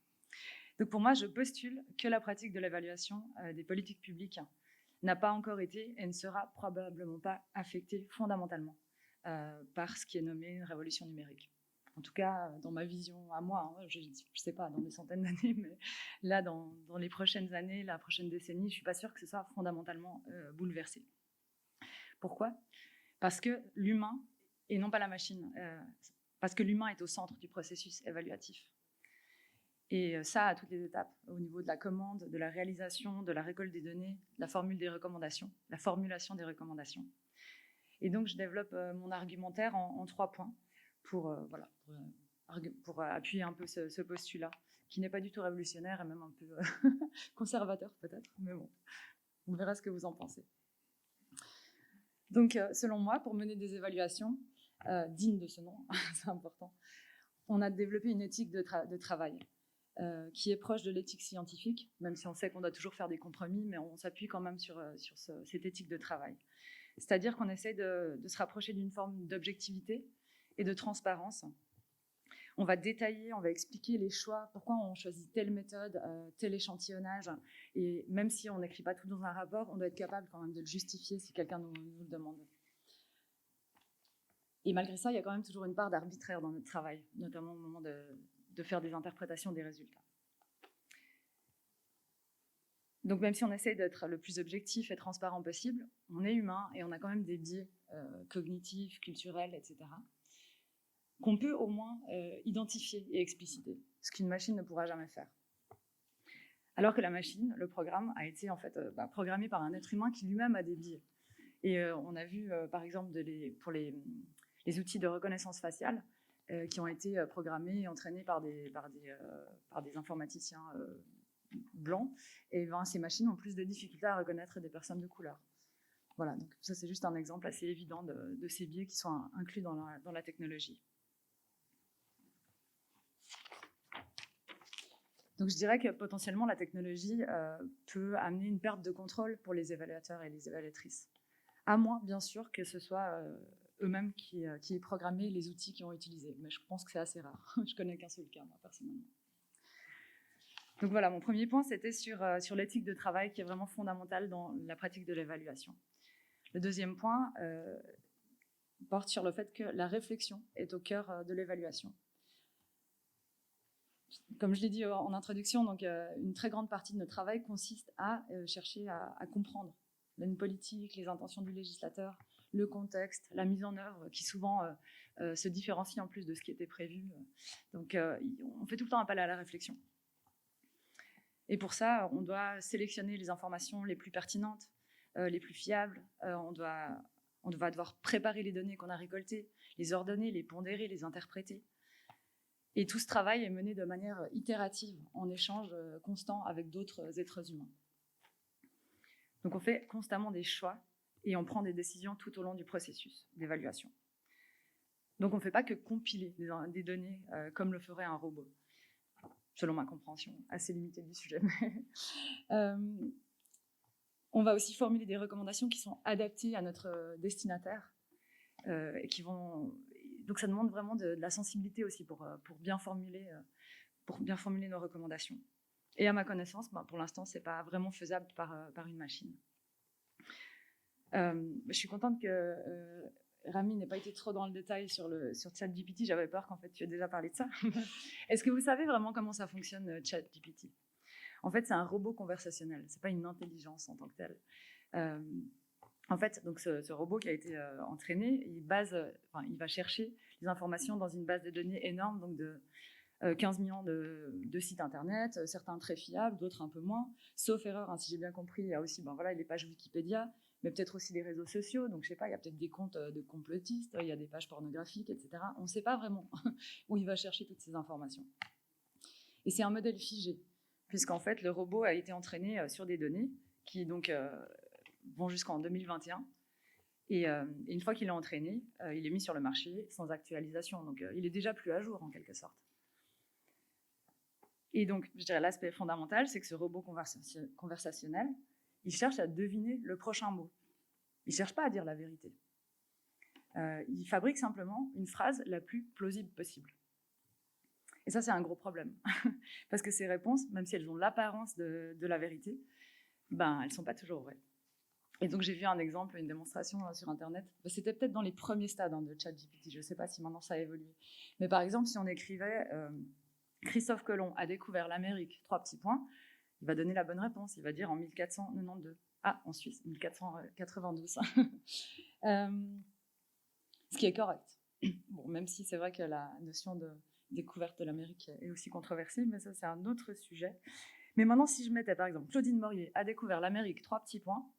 Donc pour moi, je postule que la pratique de l'évaluation des politiques publiques n'a pas encore été et ne sera probablement pas affectée fondamentalement par ce qui est nommé une révolution numérique. En tout cas, dans ma vision à moi, je ne sais pas, dans des centaines d'années, mais là, dans les prochaines années, la prochaine décennie, je ne suis pas sûre que ce soit fondamentalement bouleversé. Pourquoi ? Parce que l'humain, et non pas la machine, parce que l'humain est au centre du processus évaluatif. Et ça, à toutes les étapes, au niveau de la commande, de la réalisation, de la récolte des données, la formulation des recommandations. Et donc, je développe mon argumentaire en 3 points pour appuyer un peu ce postulat, qui n'est pas du tout révolutionnaire et même un peu conservateur peut-être, mais bon, on verra ce que vous en pensez. Donc, selon moi, pour mener des évaluations dignes de ce nom, c'est important, on a développé une éthique de travail qui est proche de l'éthique scientifique, même si on sait qu'on doit toujours faire des compromis, mais on s'appuie quand même sur cette éthique de travail. C'est-à-dire qu'on essaie de se rapprocher d'une forme d'objectivité et de transparence. On va détailler, on va expliquer les choix, pourquoi on choisit telle méthode, tel échantillonnage. Et même si on n'écrit pas tout dans un rapport, on doit être capable quand même de le justifier si quelqu'un nous le demande. Et malgré ça, il y a quand même toujours une part d'arbitraire dans notre travail, notamment au moment de faire des interprétations des résultats. Donc même si on essaie d'être le plus objectif et transparent possible, on est humain et on a quand même des biais cognitifs, culturels, etc., qu'on peut au moins identifier et expliciter, ce qu'une machine ne pourra jamais faire. Alors que la machine, le programme, a été en fait programmé par un être humain qui lui-même a des biais. Et on a vu, par exemple, pour les outils de reconnaissance faciale qui ont été programmés et entraînés par des informaticiens blancs, et ces machines ont plus de difficultés à reconnaître des personnes de couleur. Voilà, donc ça c'est juste un exemple assez évident de ces biais qui sont inclus dans la technologie. Donc je dirais que potentiellement la technologie peut amener une perte de contrôle pour les évaluateurs et les évaluatrices. À moins, bien sûr, que ce soit eux-mêmes qui aient programmé les outils qu'ils ont utilisés. Mais je pense que c'est assez rare. Je connais qu'un seul cas, moi, personnellement. Donc voilà, mon premier point, c'était sur l'éthique de travail qui est vraiment fondamentale dans la pratique de l'évaluation. Le deuxième point porte sur le fait que la réflexion est au cœur de l'évaluation. Comme je l'ai dit en introduction, donc, une très grande partie de notre travail consiste à chercher à comprendre une politique, les intentions du législateur, le contexte, la mise en œuvre, qui souvent se différencie en plus de ce qui était prévu. Donc, on fait tout le temps appel à la réflexion. Et pour ça, on doit sélectionner les informations les plus pertinentes, les plus fiables. On va devoir préparer les données qu'on a récoltées, les ordonner, les pondérer, les interpréter. Et tout ce travail est mené de manière itérative, en échange constant avec d'autres êtres humains. Donc on fait constamment des choix et on prend des décisions tout au long du processus d'évaluation. Donc on ne fait pas que compiler des données comme le ferait un robot, selon ma compréhension assez limitée du sujet. On va aussi formuler des recommandations qui sont adaptées à notre destinataire et qui vont... Donc ça demande vraiment de la sensibilité aussi pour bien formuler nos recommandations. Et à ma connaissance, pour l'instant, ce n'est pas vraiment faisable par une machine. Je suis contente que Rami n'ait pas été trop dans le détail sur ChatGPT. J'avais peur qu'en fait tu aies déjà parlé de ça. Est-ce que vous savez vraiment comment ça fonctionne, ChatGPT? En fait, c'est un robot conversationnel. Ce n'est pas une intelligence en tant que telle. En fait, donc ce robot qui a été entraîné, il va chercher les informations dans une base de données énorme, donc de 15 millions de sites internet, certains très fiables, d'autres un peu moins. Sauf erreur, si j'ai bien compris, il y a aussi les pages Wikipédia, mais peut-être aussi les réseaux sociaux. Donc, je ne sais pas, il y a peut-être des comptes de complotistes, il y a des pages pornographiques, etc. On ne sait pas vraiment où il va chercher toutes ces informations. Et c'est un modèle figé, puisqu'en fait, le robot a été entraîné sur des données qui donc vont jusqu'en 2021. Et une fois qu'il est entraîné, il est mis sur le marché sans actualisation. Donc, il est déjà plus à jour, en quelque sorte. Et donc, je dirais l'aspect fondamental, c'est que ce robot conversationnel, il cherche à deviner le prochain mot. Il ne cherche pas à dire la vérité. Il fabrique simplement une phrase la plus plausible possible. Et ça, c'est un gros problème. Parce que ces réponses, même si elles ont l'apparence de la vérité, elles ne sont pas toujours vraies. Et donc, j'ai vu un exemple, une démonstration sur Internet. C'était peut-être dans les premiers stades de ChatGPT. Je ne sais pas si maintenant ça a évolué. Mais par exemple, si on écrivait Christophe Colomb a découvert l'Amérique, 3 petits points, il va donner la bonne réponse. Il va dire en 1492. Ah, en Suisse, 1492. Ce qui est correct. Bon, même si c'est vrai que la notion de découverte de l'Amérique est aussi controversée, mais ça, c'est un autre sujet. Mais maintenant, si je mettais par exemple Claudine Morier a découvert l'Amérique, 3 petits points,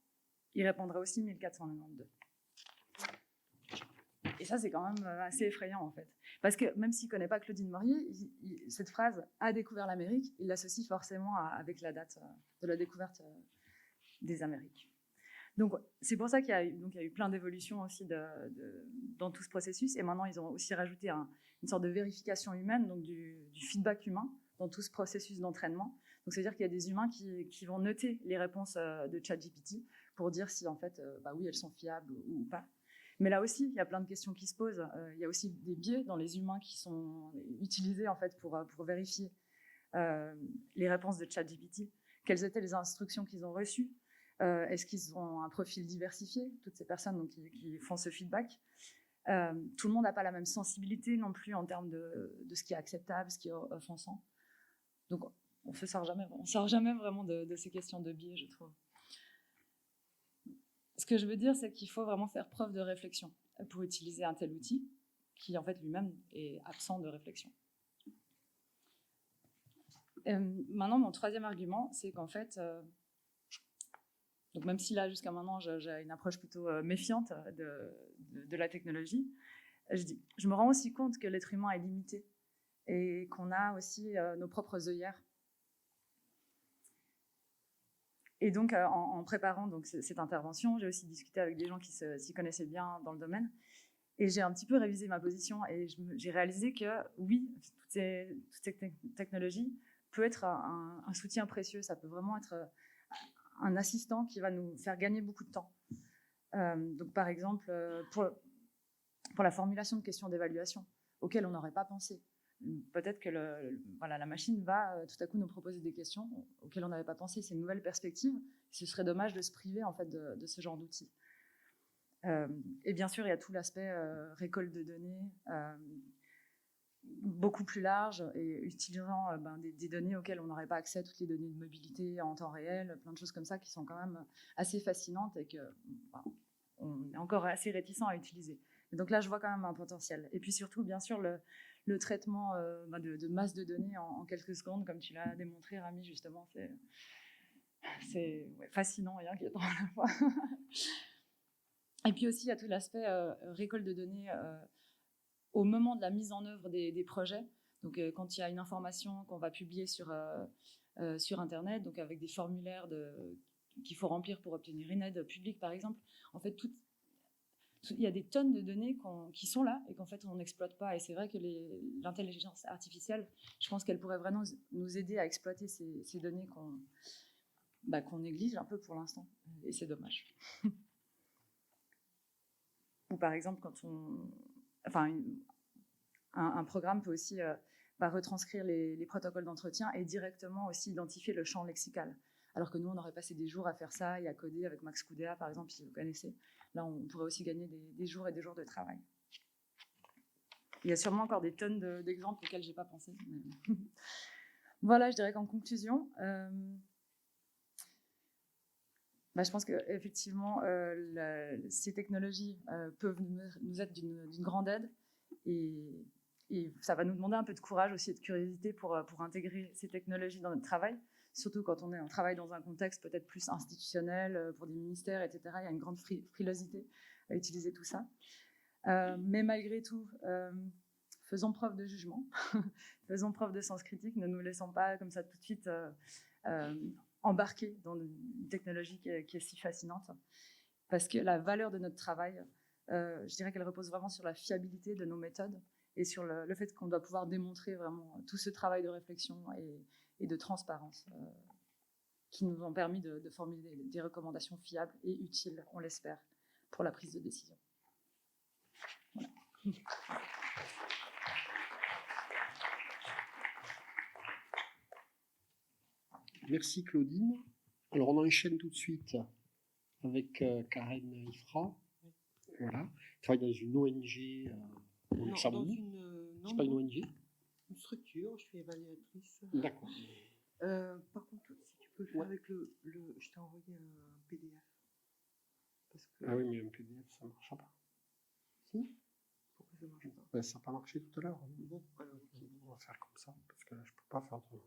il répondrait aussi 1492. Et ça, c'est quand même assez effrayant, en fait. Parce que même s'il ne connaît pas Claudine Morier, cette phrase « a découvert l'Amérique », il l'associe forcément avec la date de la découverte des Amériques. Donc, c'est pour ça qu'il y a eu plein d'évolutions aussi dans tout ce processus. Et maintenant, ils ont aussi rajouté une sorte de vérification humaine, donc du feedback humain dans tout ce processus d'entraînement. Donc, c'est-à-dire qu'il y a des humains qui vont noter les réponses de ChatGPT pour dire si, en fait, oui, elles sont fiables ou pas. Mais là aussi, il y a plein de questions qui se posent. Il y a aussi des biais dans les humains qui sont utilisés en fait, pour vérifier les réponses de ChatGPT. Quelles étaient les instructions qu'ils ont reçues? Est-ce qu'ils ont un profil diversifié, toutes ces personnes donc, qui font ce feedback? Tout le monde n'a pas la même sensibilité non plus en termes de ce qui est acceptable, ce qui est offensant. Donc, on ne sort jamais vraiment de ces questions de biais, je trouve. Ce que je veux dire, c'est qu'il faut vraiment faire preuve de réflexion pour utiliser un tel outil qui, en fait, lui-même est absent de réflexion. Maintenant, mon troisième argument, c'est qu'en fait, donc même si là, jusqu'à maintenant, j'ai une approche plutôt méfiante de la technologie, je me rends aussi compte que l'être humain est limité et qu'on a aussi nos propres œillères. Et donc, en préparant donc, cette intervention, j'ai aussi discuté avec des gens qui s'y connaissaient bien dans le domaine. Et j'ai un petit peu révisé ma position et j'ai réalisé que, oui, toutes ces technologies peuvent être un soutien précieux. Ça peut vraiment être un assistant qui va nous faire gagner beaucoup de temps. Donc, par exemple, pour la formulation de questions d'évaluation auxquelles on n'aurait pas pensé. Peut-être que la machine va tout à coup nous proposer des questions auxquelles on n'avait pas pensé. C'est une nouvelle perspective. Ce serait dommage de se priver en fait, de ce genre d'outils. Et bien sûr, il y a tout l'aspect récolte de données, beaucoup plus large, et utilisant des données auxquelles on n'aurait pas accès, toutes les données de mobilité en temps réel, plein de choses comme ça qui sont quand même assez fascinantes et qu'on est encore assez réticent à utiliser. Et donc là, je vois quand même un potentiel. Et puis surtout, bien sûr, le traitement de masse de données en quelques secondes, comme tu l'as démontré, Rami, justement, c'est fascinant et inquiétant à la fois. Et puis aussi, il y a tout l'aspect récolte de données au moment de la mise en œuvre des projets. Donc, quand il y a une information qu'on va publier sur Internet, donc avec des formulaires qu'il faut remplir pour obtenir une aide publique, par exemple, en fait, il y a des tonnes de données qui sont là et qu'en fait, on n'exploite pas. Et c'est vrai que l'intelligence artificielle, je pense qu'elle pourrait vraiment nous aider à exploiter ces données qu'on néglige un peu pour l'instant. Et c'est dommage. Ou par exemple, un programme peut aussi retranscrire les protocoles d'entretien et directement aussi identifier le champ lexical. Alors que nous, on aurait passé des jours à faire ça et à coder avec Max Coudea, par exemple, si vous connaissez. Là, on pourrait aussi gagner des jours et des jours de travail. Il y a sûrement encore des tonnes d'exemples auxquels je n'ai pas pensé. Mais... Voilà, je dirais qu'en conclusion, je pense qu'effectivement, ces technologies peuvent nous être d'une grande aide et ça va nous demander un peu de courage aussi et de curiosité pour intégrer ces technologies dans notre travail, surtout quand on travaille dans un contexte peut-être plus institutionnel, pour des ministères, etc. Il y a une grande frilosité à utiliser tout ça. Mais malgré tout, faisons preuve de jugement, faisons preuve de sens critique, ne nous laissons pas comme ça tout de suite embarquer dans une technologie qui est si fascinante, parce que la valeur de notre travail, je dirais qu'elle repose vraiment sur la fiabilité de nos méthodes et sur le fait qu'on doit pouvoir démontrer vraiment tout ce travail de réflexion et de transparence qui nous ont permis de formuler des recommandations fiables et utiles, on l'espère, pour la prise de décision. Voilà. Merci Claudine. Alors on enchaîne tout de suite avec Karen Ifra. Voilà. Elle travaille dans une ONG au Luxembourg. C'est pas une ONG? Une structure, je suis évaluatrice. D'accord. Par contre, si tu peux le faire avec je t'ai envoyé un PDF. Parce que... Ah oui, mais un PDF, ça ne marchera pas. Si? Pourquoi ça ne marche pas? Ben, ça n'a pas marché tout à l'heure. Bon, alors, okay. On va faire comme ça, parce que là, je ne peux pas faire autrement.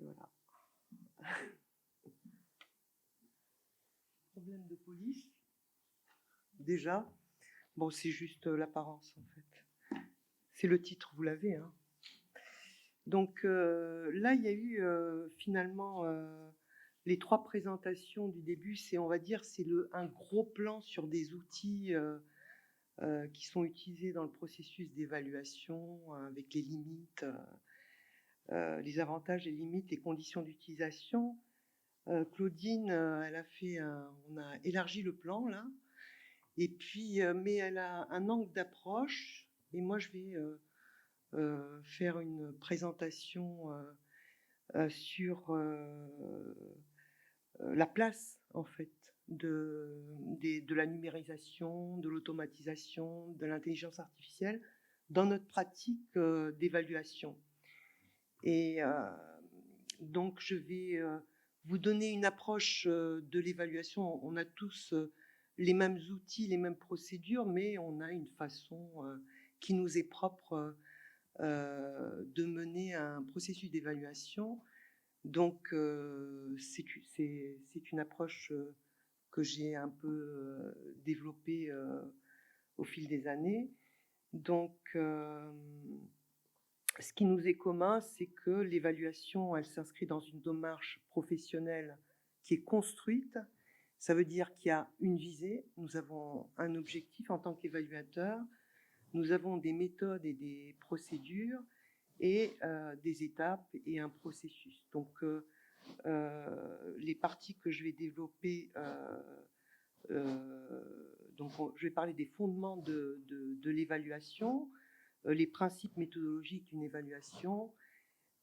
Et voilà. Problème de police. Déjà, bon, c'est juste l'apparence en fait. C'est le titre, vous l'avez. Hein. Donc là, il y a eu finalement les 3 présentations du début. On va dire, c'est un gros plan sur des outils qui sont utilisés dans le processus d'évaluation avec les limites, les avantages, les limites, les conditions d'utilisation. Claudine, on a élargi le plan là. Et puis, mais elle a un angle d'approche, et moi je vais faire une présentation sur la place en fait de la numérisation, de l'automatisation, de l'intelligence artificielle dans notre pratique d'évaluation. Et donc je vais vous donner une approche de l'évaluation. On a tous les mêmes outils, les mêmes procédures, mais on a une façon qui nous est propre de mener un processus d'évaluation. Donc, c'est une approche que j'ai un peu développée au fil des années. Donc, ce qui nous est commun, c'est que l'évaluation, elle s'inscrit dans une démarche professionnelle qui est construite. Ça veut dire qu'il y a une visée, nous avons un objectif en tant qu'évaluateur, nous avons des méthodes et des procédures et des étapes et un processus. Donc, les parties que je vais développer, je vais parler des fondements de l'évaluation, les principes méthodologiques d'une évaluation,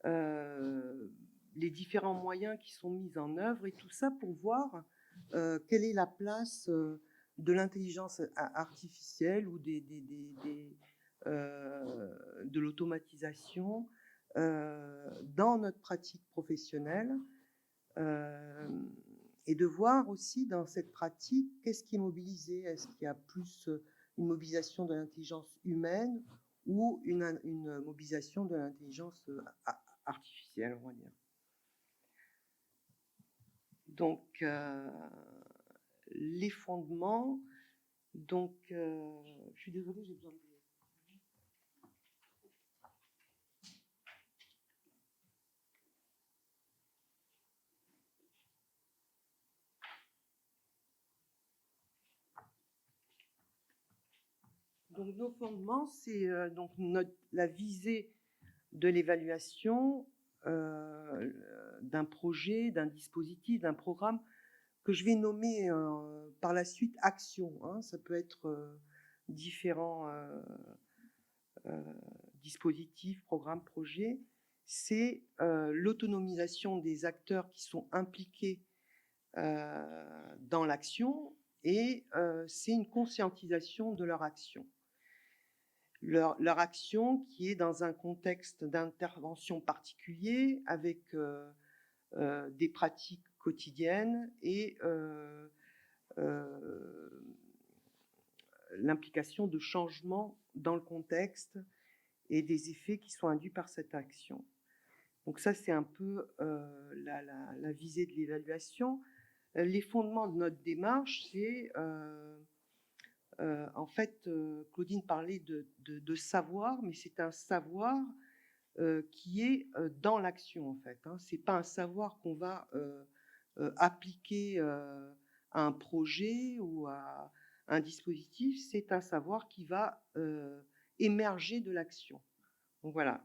les différents moyens qui sont mis en œuvre et tout ça pour voir quelle est la place de l'intelligence artificielle ou de l'automatisation dans notre pratique professionnelle et de voir aussi dans cette pratique qu'est-ce qui est mobilisé. Est-ce qu'il y a plus une mobilisation de l'intelligence humaine ou une mobilisation de l'intelligence artificielle, on va dire. Donc, les fondements. Donc, je suis désolée, j'ai besoin de... Donc, nos fondements, c'est donc la visée de l'évaluation d'un projet, d'un dispositif, d'un programme que je vais nommer par la suite action. Hein. Ça peut être différents dispositifs, programmes, projets. C'est l'autonomisation des acteurs qui sont impliqués dans l'action et c'est une conscientisation de leur action. Leur action qui est dans un contexte d'intervention particulier avec des pratiques quotidiennes et l'implication de changements dans le contexte et des effets qui sont induits par cette action. Donc ça, c'est un peu la visée de l'évaluation. Les fondements de notre démarche, c'est en fait, Claudine parlait de savoir, mais c'est un savoir qui est dans l'action, en fait. Hein. C'est pas un savoir qu'on va appliquer à un projet ou à un dispositif, c'est un savoir qui va émerger de l'action. Donc voilà.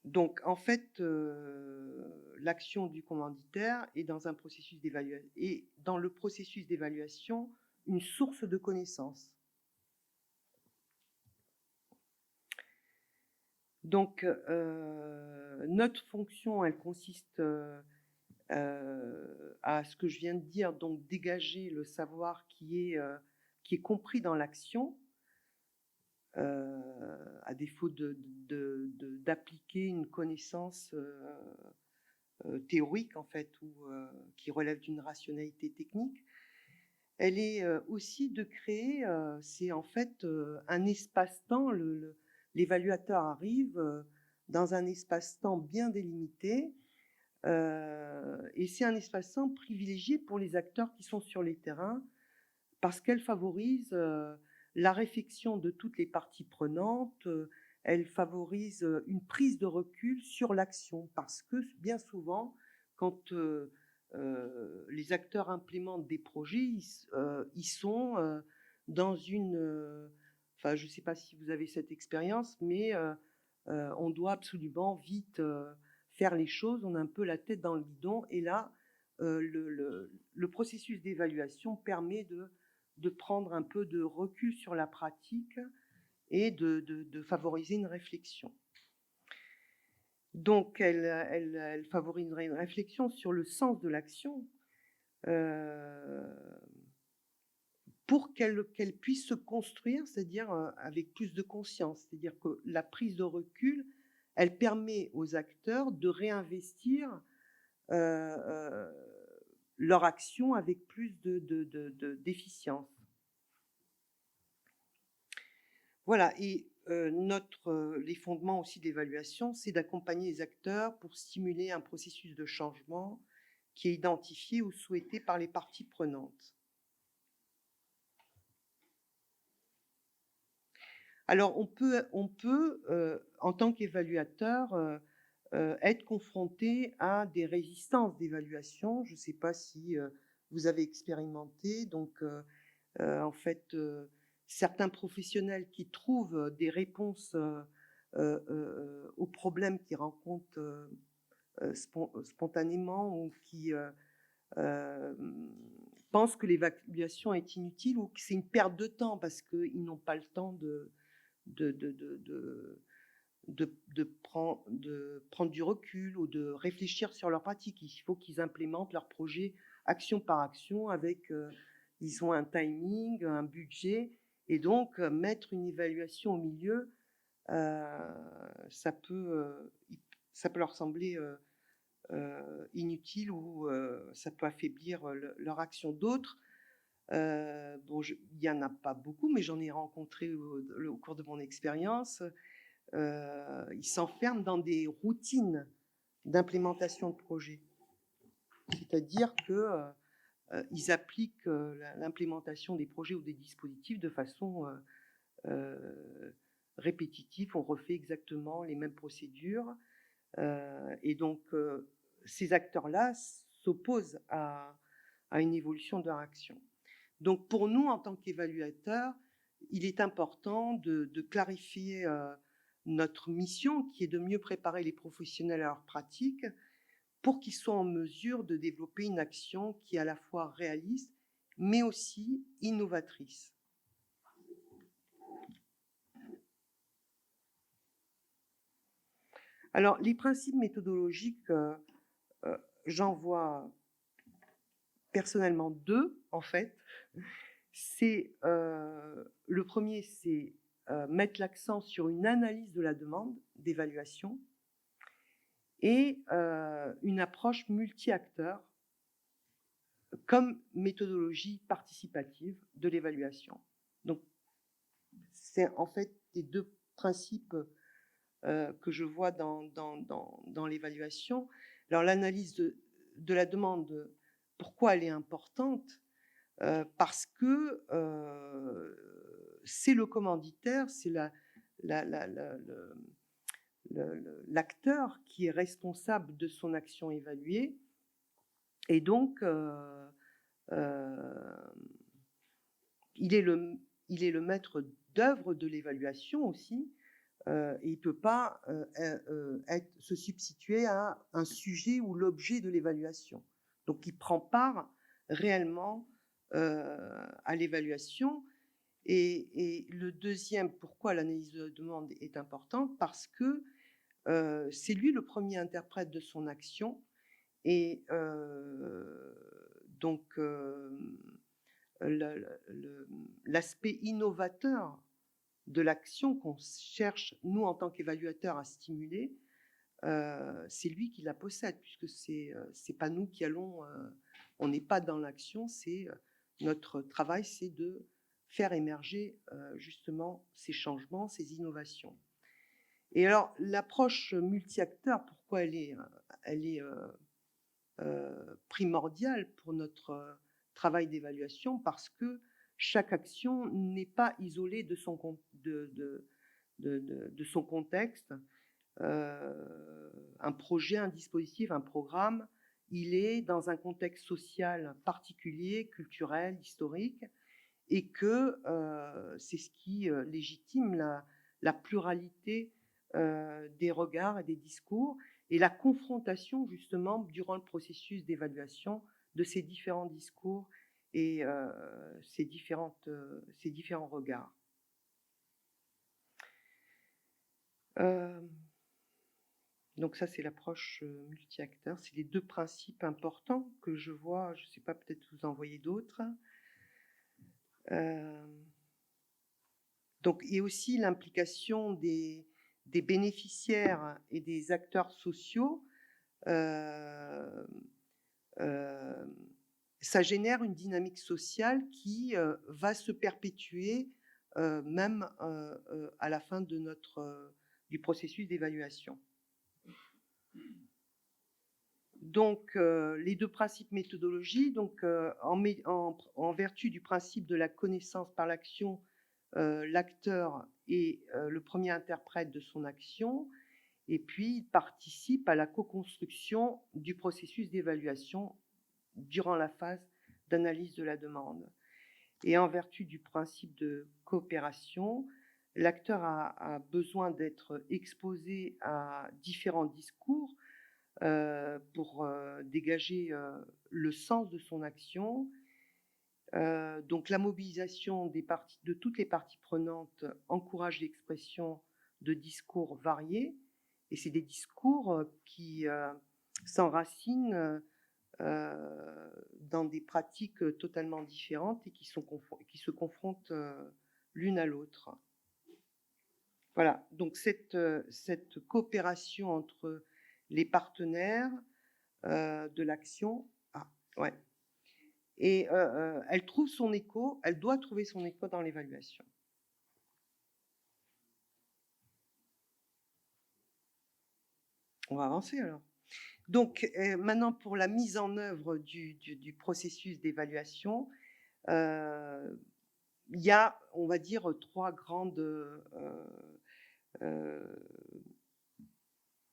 Donc en fait, l'action du commanditaire est dans un processus d'évaluation et dans le processus d'évaluation une source de connaissances. Donc notre fonction, elle consiste à ce que je viens de dire, donc dégager le savoir qui est compris dans l'action, à défaut d'appliquer une connaissance théorique en fait ou qui relève d'une rationalité technique. Elle est aussi de créer, c'est en fait un espace-temps. L'évaluateur arrive dans un espace-temps bien délimité. Et c'est un espace-temps privilégié pour les acteurs qui sont sur les terrains parce qu'elle favorise la réflexion de toutes les parties prenantes, elle favorise une prise de recul sur l'action parce que bien souvent, quand les acteurs implémentent des projets, ils sont dans une... Enfin, je ne sais pas si vous avez cette expérience, mais on doit absolument vite... faire les choses, on a un peu la tête dans le guidon, et là, le processus d'évaluation permet de prendre un peu de recul sur la pratique et de favoriser une réflexion. Donc, elle favoriserait une réflexion sur le sens de l'action pour qu'elle puisse se construire, c'est-à-dire avec plus de conscience, c'est-à-dire que la prise de recul, elle permet aux acteurs de réinvestir leur action avec plus d'efficience. Voilà, et les fondements aussi d'évaluation, c'est d'accompagner les acteurs pour stimuler un processus de changement qui est identifié ou souhaité par les parties prenantes. Alors, on peut en tant qu'évaluateur, être confronté à des résistances d'évaluation. Je ne sais pas si vous avez expérimenté. Donc, en fait, certains professionnels qui trouvent des réponses aux problèmes qu'ils rencontrent spontanément ou qui pensent que l'évaluation est inutile ou que c'est une perte de temps parce qu'ils n'ont pas le temps de prendre du recul ou de réfléchir sur leur pratique. Il faut qu'ils implémentent leur projet action par action avec, ils ont un timing, un budget, et donc mettre une évaluation au milieu, ça peut leur sembler inutile ou ça peut affaiblir leur action. D'autres, bon, il n'y en a pas beaucoup, mais j'en ai rencontré au cours de mon expérience. Ils s'enferment dans des routines d'implémentation de projets. c'est-à-dire qu'ils appliquent l'implémentation des projets ou des dispositifs de façon répétitive. On refait exactement les mêmes procédures. Et donc, ces acteurs-là s'opposent à une évolution de leur action. Donc, pour nous, en tant qu'évaluateurs, il est important de clarifier notre mission, qui est de mieux préparer les professionnels à leur pratique, pour qu'ils soient en mesure de développer une action qui est à la fois réaliste, mais aussi innovatrice. Alors, les principes méthodologiques, j'en vois personnellement deux, en fait. C'est, le premier, c'est mettre l'accent sur une analyse de la demande d'évaluation et une approche multi-acteurs comme méthodologie participative de l'évaluation. Donc, c'est en fait les deux principes que je vois dans l'évaluation. Alors, l'analyse de la demande, pourquoi elle est importante? Parce que c'est le commanditaire, c'est l'acteur qui est responsable de son action évaluée. Et donc, il est le maître d'œuvre de l'évaluation aussi. Et il ne peut pas se substituer à un sujet ou l'objet de l'évaluation. Donc, il prend part réellement à l'évaluation. Et le deuxième, pourquoi l'analyse de demande est importante? Parce que c'est lui le premier interprète de son action. Et donc, l'aspect innovateur de l'action qu'on cherche, nous, en tant qu'évaluateurs, à stimuler, c'est lui qui la possède, puisque c'est pas nous qui allons... on n'est pas dans l'action, notre travail, c'est de faire émerger justement ces changements, ces innovations. Et alors, l'approche multi-acteur, pourquoi elle est primordiale pour notre travail d'évaluation? Parce que chaque action n'est pas isolée de son contexte. Un projet, un dispositif, un programme, il est dans un contexte social particulier, culturel, historique, et que c'est ce qui légitime la pluralité des regards et des discours, et la confrontation justement durant le processus d'évaluation de ces différents discours et ces différents regards. Donc ça, c'est l'approche multi-acteur. C'est les deux principes importants que je vois. Je ne sais pas, peut-être vous en voyez d'autres. Donc, et aussi l'implication des bénéficiaires et des acteurs sociaux. Ça génère une dynamique sociale qui va se perpétuer même à la fin de du processus d'évaluation. Donc, les deux principes méthodologiques, donc, en vertu du principe de la connaissance par l'action, l'acteur est le premier interprète de son action, et puis il participe à la co-construction du processus d'évaluation durant la phase d'analyse de la demande. Et en vertu du principe de coopération, l'acteur a besoin d'être exposé à différents discours pour dégager le sens de son action. Donc la mobilisation de toutes les parties prenantes encourage l'expression de discours variés, et c'est des discours qui s'enracinent dans des pratiques totalement différentes et qui se confrontent l'une à l'autre. Voilà, donc cette coopération entre les partenaires de l'action, et elle trouve son écho, elle doit trouver son écho dans l'évaluation. On va avancer alors. Donc, maintenant, pour la mise en œuvre du processus d'évaluation, il y a, on va dire, 3 grandes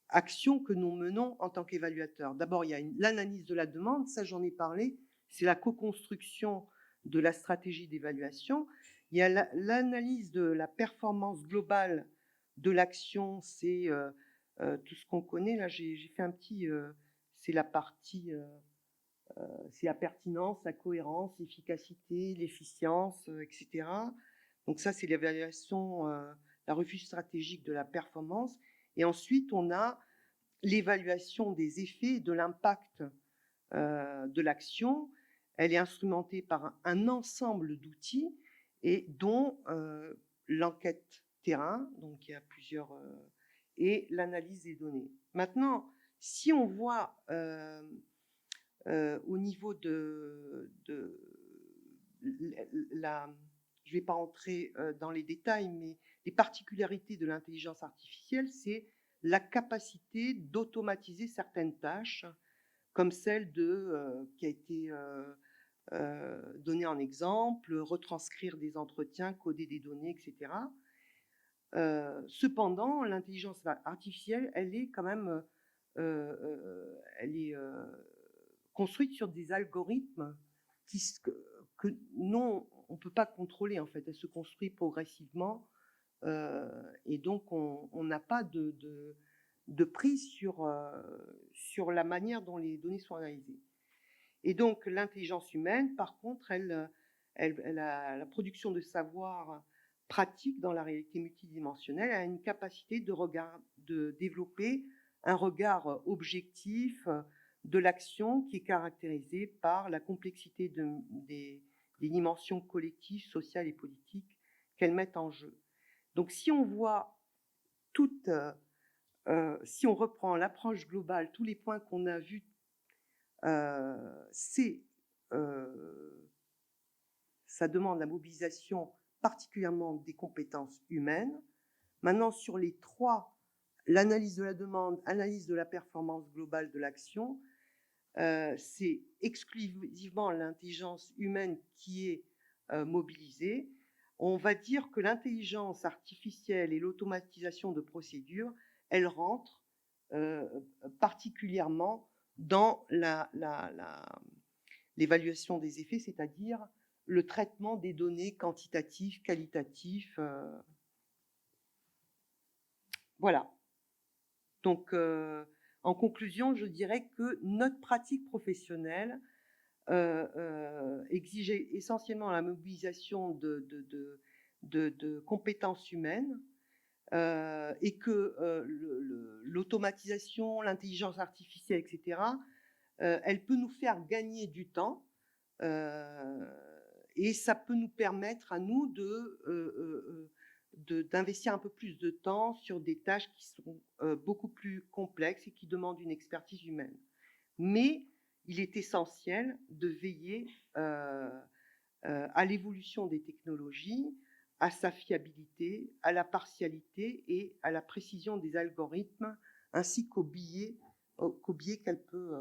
actions que nous menons en tant qu'évaluateurs. D'abord, il y a l'analyse de la demande, ça j'en ai parlé, c'est la co-construction de la stratégie d'évaluation. Il y a l'analyse de la performance globale de l'action, c'est tout ce qu'on connaît. Là, j'ai fait un petit... c'est la partie... c'est la pertinence, la cohérence, l'efficacité, l'efficience, etc. Donc ça, c'est l'évaluation, la revue stratégique de la performance. Et ensuite, on a l'évaluation des effets et de l'impact de l'action. Elle est instrumentée par un ensemble d'outils et dont l'enquête terrain, donc il y a plusieurs, et l'analyse des données. Maintenant, si on voit au niveau de la... Je ne vais pas entrer dans les détails, mais les particularités de l'intelligence artificielle, c'est la capacité d'automatiser certaines tâches, comme celle qui a été donnée en exemple, retranscrire des entretiens, coder des données, etc. Cependant, l'intelligence artificielle, elle est quand même construite sur des algorithmes que non, on ne peut pas contrôler, en fait. Elle se construit progressivement et donc on n'a pas de prise sur la manière dont les données sont analysées. Et donc l'intelligence humaine, par contre, elle a la production de savoir pratique dans la réalité multidimensionnelle, elle a une capacité de développer un regard objectif de l'action qui est caractérisée par la complexité des dimensions collectives, sociales et politiques qu'elle met en jeu. Donc si on voit si on reprend l'approche globale, tous les points qu'on a vus, ça demande la mobilisation particulièrement des compétences humaines. Maintenant, sur les 3, l'analyse de la demande, analyse de la performance globale de l'action, c'est exclusivement l'intelligence humaine qui est mobilisée. On va dire que l'intelligence artificielle et l'automatisation de procédures, elles rentrent particulièrement dans l'évaluation des effets, c'est-à-dire le traitement des données quantitatives, qualitatives. Voilà. Donc, en conclusion, je dirais que notre pratique professionnelle exigeait essentiellement la mobilisation de compétences humaines et que l'automatisation, l'intelligence artificielle, etc., elle peut nous faire gagner du temps et ça peut nous permettre à nous d'investir un peu plus de temps sur des tâches qui sont beaucoup plus complexes et qui demandent une expertise humaine. Mais il est essentiel de veiller à l'évolution des technologies, à sa fiabilité, à la partialité et à la précision des algorithmes, ainsi qu'au biais qu'elle peut...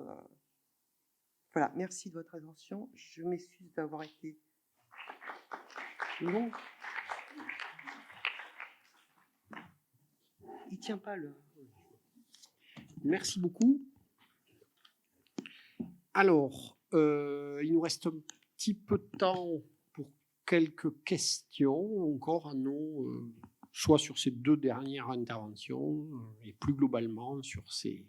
Voilà, merci de votre attention. Je m'excuse d'avoir été long. Il ne tient pas le... Merci beaucoup. Alors, il nous reste un petit peu de temps pour quelques questions encore à nous, soit sur ces 2 dernières interventions et plus globalement sur ces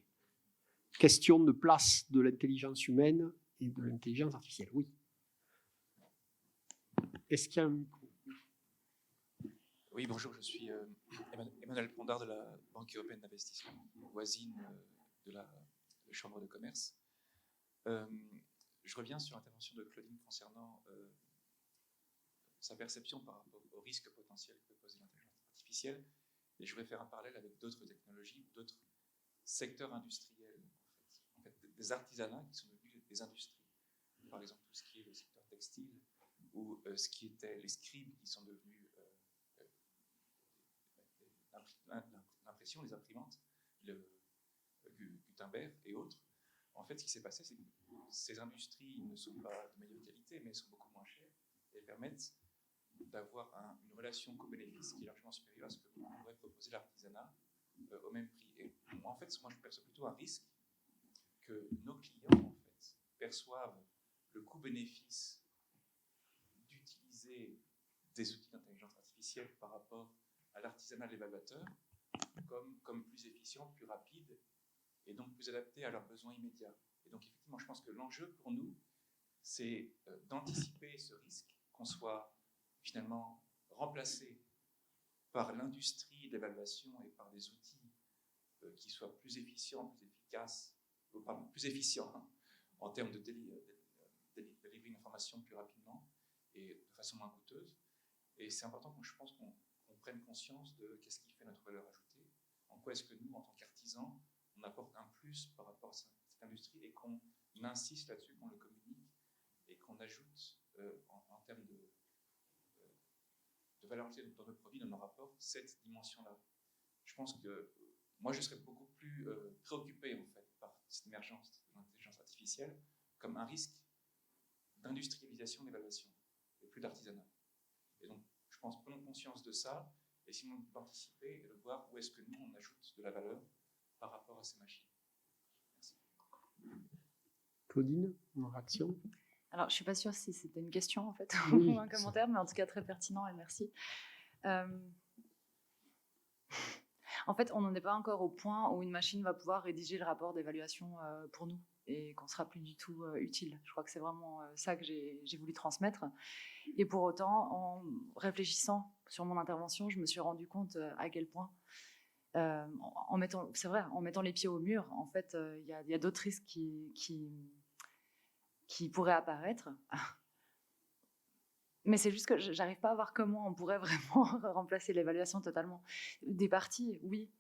questions de place de l'intelligence humaine et de l'intelligence artificielle. Oui. Est-ce qu'il y a un... Oui, bonjour, je suis Emmanuel Pondard de la Banque européenne d'investissement, voisine de la Chambre de commerce. Je reviens sur l'intervention de Claudine concernant sa perception par rapport au risque potentiel que peut poser l'intelligence artificielle. Et je voudrais faire un parallèle avec d'autres technologies ou d'autres secteurs industriels, en fait, des artisanats qui sont devenus des industries. Par exemple, tout ce qui est le secteur textile ou ce qui était les scribes qui sont devenus l'impression, les imprimantes, le Gutenberg et autres. En fait, ce qui s'est passé, c'est que ces industries ne sont pas de meilleure qualité, mais elles sont beaucoup moins chères et permettent d'avoir une relation coût-bénéfice qui est largement supérieure à ce que pourrait proposer l'artisanat au même prix. Et en fait, moi, je perçois plutôt un risque que nos clients, en fait, perçoivent le coût-bénéfice d'utiliser des outils d'intelligence artificielle par rapport à l'artisanat de l'évaluateur comme plus efficient, plus rapide et donc plus adapté à leurs besoins immédiats. Et donc, effectivement, je pense que l'enjeu pour nous, c'est d'anticiper ce risque, qu'on soit finalement remplacé par l'industrie d'évaluation et par des outils qui soient plus efficients, plus efficaces, pardon, plus efficients en termes de délivrer une information plus rapidement et de façon moins coûteuse. Et c'est important je pense qu'on prenne conscience de qu'est-ce qui fait notre valeur ajoutée, en quoi est-ce que nous, en tant qu'artisans, on apporte un plus par rapport à cette industrie et qu'on insiste là-dessus, qu'on le communique et qu'on ajoute en termes de valeur ajoutée dans nos produits, dans nos rapports, cette dimension-là. Je pense que moi, je serais beaucoup plus préoccupé en fait par cette émergence de l'intelligence artificielle comme un risque d'industrialisation de l'évaluation et plus d'artisanat. Et donc, je pense prenons conscience de ça et sinon on peut anticiper et de voir où est-ce que nous, on ajoute de la valeur par rapport à ces machines. Merci. Claudine, en réaction? Alors, je ne suis pas sûre si c'était une question, en fait, Oui, ou un commentaire, mais en tout cas très pertinent et merci. En fait, on n'en est pas encore au point où une machine va pouvoir rédiger le rapport d'évaluation pour nous et qu'on ne sera plus du tout utile. Je crois que c'est vraiment ça que j'ai voulu transmettre. Et pour autant, en réfléchissant sur mon intervention, je me suis rendu compte à quel point, en mettant les pieds au mur, en fait, il y a d'autres risques qui pourraient apparaître. Mais c'est juste que j'arrive pas à voir comment on pourrait vraiment remplacer l'évaluation totalement. Des parties, oui,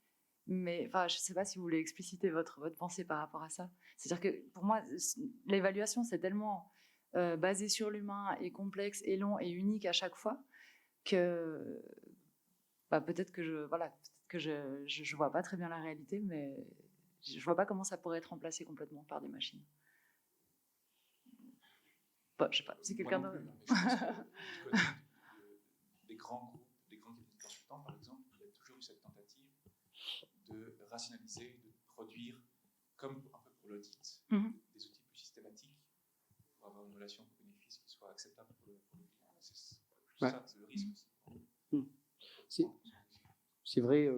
mais enfin, je sais pas si vous voulez expliciter votre pensée par rapport à ça. C'est-à-dire que pour moi, l'évaluation, c'est tellement basé sur l'humain et complexe et long et unique à chaque fois que peut-être que je vois pas très bien la réalité, mais je vois pas comment ça pourrait être remplacé complètement par des machines. Je sais pas, c'est quelqu'un d'autre. Des grands groupes, des grands cabinets de consultants, par exemple, il y a toujours eu cette tentative de rationaliser, de produire, comme un peu pour l'audit, des outils plus systématiques pour avoir une relation de bénéfice qui soit acceptable pour le client. C'est le risque aussi. C'est vrai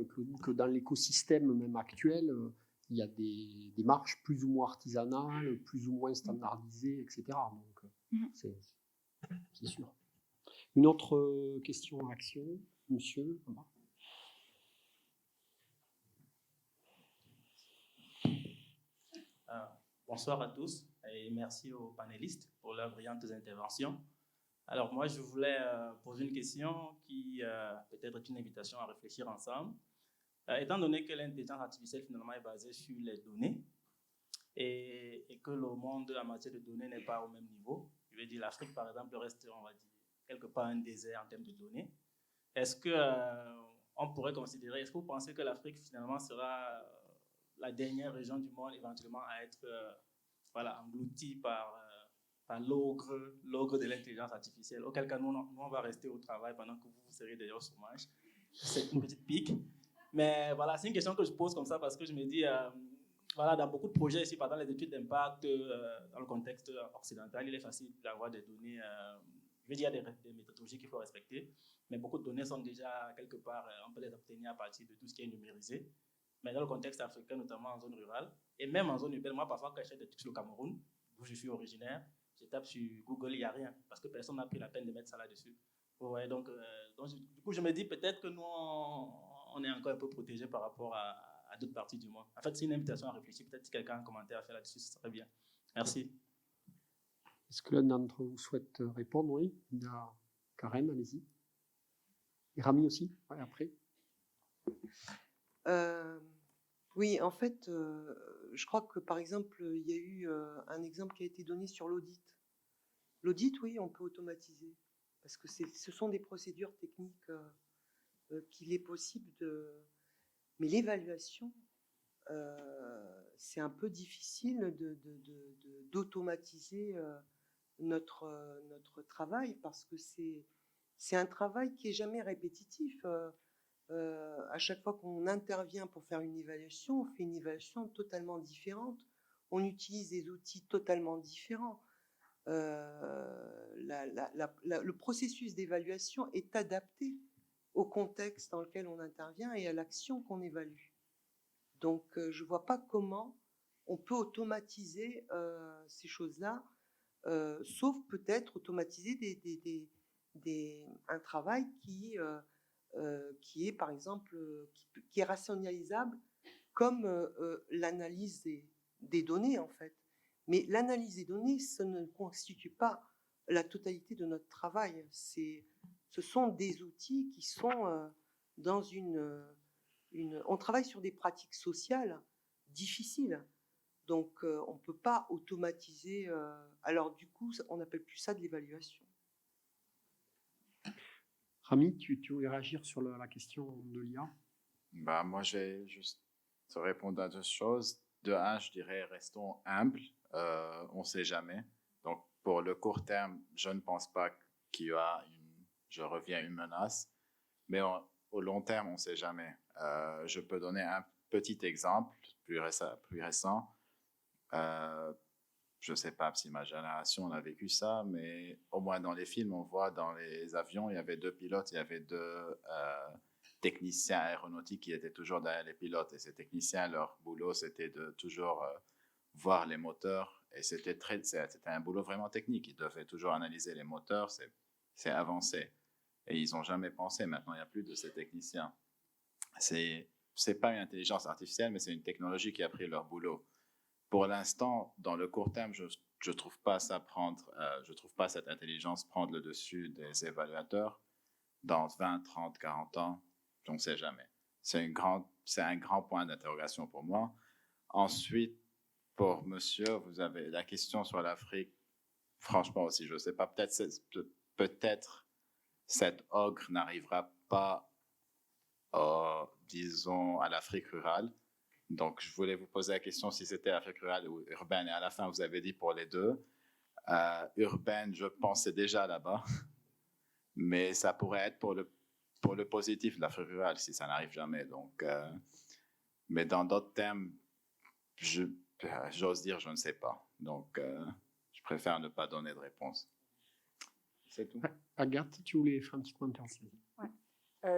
que dans l'écosystème même actuel, il y a des démarches plus ou moins artisanales, plus ou moins standardisées, etc. Donc, c'est sûr. Une autre question, action, monsieur? Bonsoir à tous et merci aux panélistes pour leurs brillantes interventions. Alors moi, je voulais poser une question qui peut-être est une invitation à réfléchir ensemble. Étant donné que l'intelligence artificielle finalement est basée sur les données et que le monde en matière de données n'est pas au même niveau, je veux dire l'Afrique par exemple reste, on va dire, quelque part un désert en termes de données. Est-ce que on pourrait considérer, est-ce que vous pensez que l'Afrique finalement sera la dernière région du monde éventuellement à être engloutie par l'ogre de l'intelligence artificielle, auquel cas nous on va rester au travail pendant que vous serez déjà au chômage? C'est une petite pique. Mais voilà, c'est une question que je pose comme ça parce que je me dis, dans beaucoup de projets ici, pendant les études d'impact, dans le contexte occidental, il est facile d'avoir des données, je veux dire, il y a des méthodologies qu'il faut respecter, mais beaucoup de données sont déjà quelque part, on peut les obtenir à partir de tout ce qui est numérisé. Mais dans le contexte africain, notamment en zone rurale, et même en zone urbaine, moi parfois quand j'achète des trucs sur le Cameroun, d'où je suis originaire, je tape sur Google, il n'y a rien, parce que personne n'a pris la peine de mettre ça là-dessus. Ouais, donc, du coup, je me dis peut-être que nous, on est encore un peu protégés par rapport à d'autres parties du monde. En fait, c'est une invitation à réfléchir. Peut-être si quelqu'un a un commentaire à faire là-dessus, ce serait bien. Merci. Est-ce que l'un d'entre vous souhaite répondre? Oui. Il y a Karen, allez-y. Et Rami aussi, ouais, après. Oui, en fait, je crois que par exemple, il y a eu un exemple qui a été donné sur l'audit. L'audit, oui, on peut automatiser, parce que ce sont des procédures techniques qu'il est possible de... Mais l'évaluation, c'est un peu difficile d'automatiser notre travail parce que c'est un travail qui est jamais répétitif. À chaque fois qu'on intervient pour faire une évaluation, on fait une évaluation totalement différente. On utilise des outils totalement différents. Le processus d'évaluation est adapté au contexte dans lequel on intervient et à l'action qu'on évalue. Donc, je ne vois pas comment on peut automatiser ces choses-là, sauf peut-être automatiser un travail qui est, par exemple, qui est rationalisable, comme l'analyse des données, en fait. Mais l'analyse des données, ça ne constitue pas la totalité de notre travail. Ce sont des outils qui sont dans on travaille sur des pratiques sociales difficiles. Donc, on ne peut pas automatiser. Alors, du coup, on n'appelle plus ça de l'évaluation. Rami, tu voulais réagir sur la question de l'IA? Moi, je vais juste te répondre à deux choses. De un, je dirais, restons humbles. On ne sait jamais. Donc, pour le court terme, je ne pense pas qu'il y a une menace. Mais au long terme, on ne sait jamais. Je peux donner un petit exemple plus récent. Je ne sais pas si ma génération on a vécu ça, mais au moins dans les films, on voit dans les avions, il y avait 2 pilotes, il y avait 2 techniciens aéronautiques qui étaient toujours derrière les pilotes. Et ces techniciens, leur boulot, c'était de toujours voir les moteurs. Et c'était un boulot vraiment technique. Ils devaient toujours analyser les moteurs. C'est avancé. Et ils n'ont jamais pensé. Maintenant, il n'y a plus de ces techniciens. C'est pas une intelligence artificielle, mais c'est une technologie qui a pris leur boulot. Pour l'instant, dans le court terme, je trouve pas cette intelligence prendre le dessus des évaluateurs. Dans 20, 30, 40 ans, on ne sait jamais. C'est un grand point d'interrogation pour moi. Ensuite, pour monsieur, vous avez la question sur l'Afrique. Franchement aussi, je ne sais pas. Peut-être cet ogre n'arrivera pas, disons, à l'Afrique rurale. Donc, je voulais vous poser la question si c'était Afrique rurale ou urbaine. Et à la fin, vous avez dit pour les deux. Urbaine, je pense, c'est déjà là-bas. Mais ça pourrait être pour le positif de l'Afrique rurale si ça n'arrive jamais. Donc, mais dans d'autres termes, j'ose dire, je ne sais pas. Donc, je préfère ne pas donner de réponse. C'est tout. Agathe, tu voulais faire un petit commentaire? Ouais.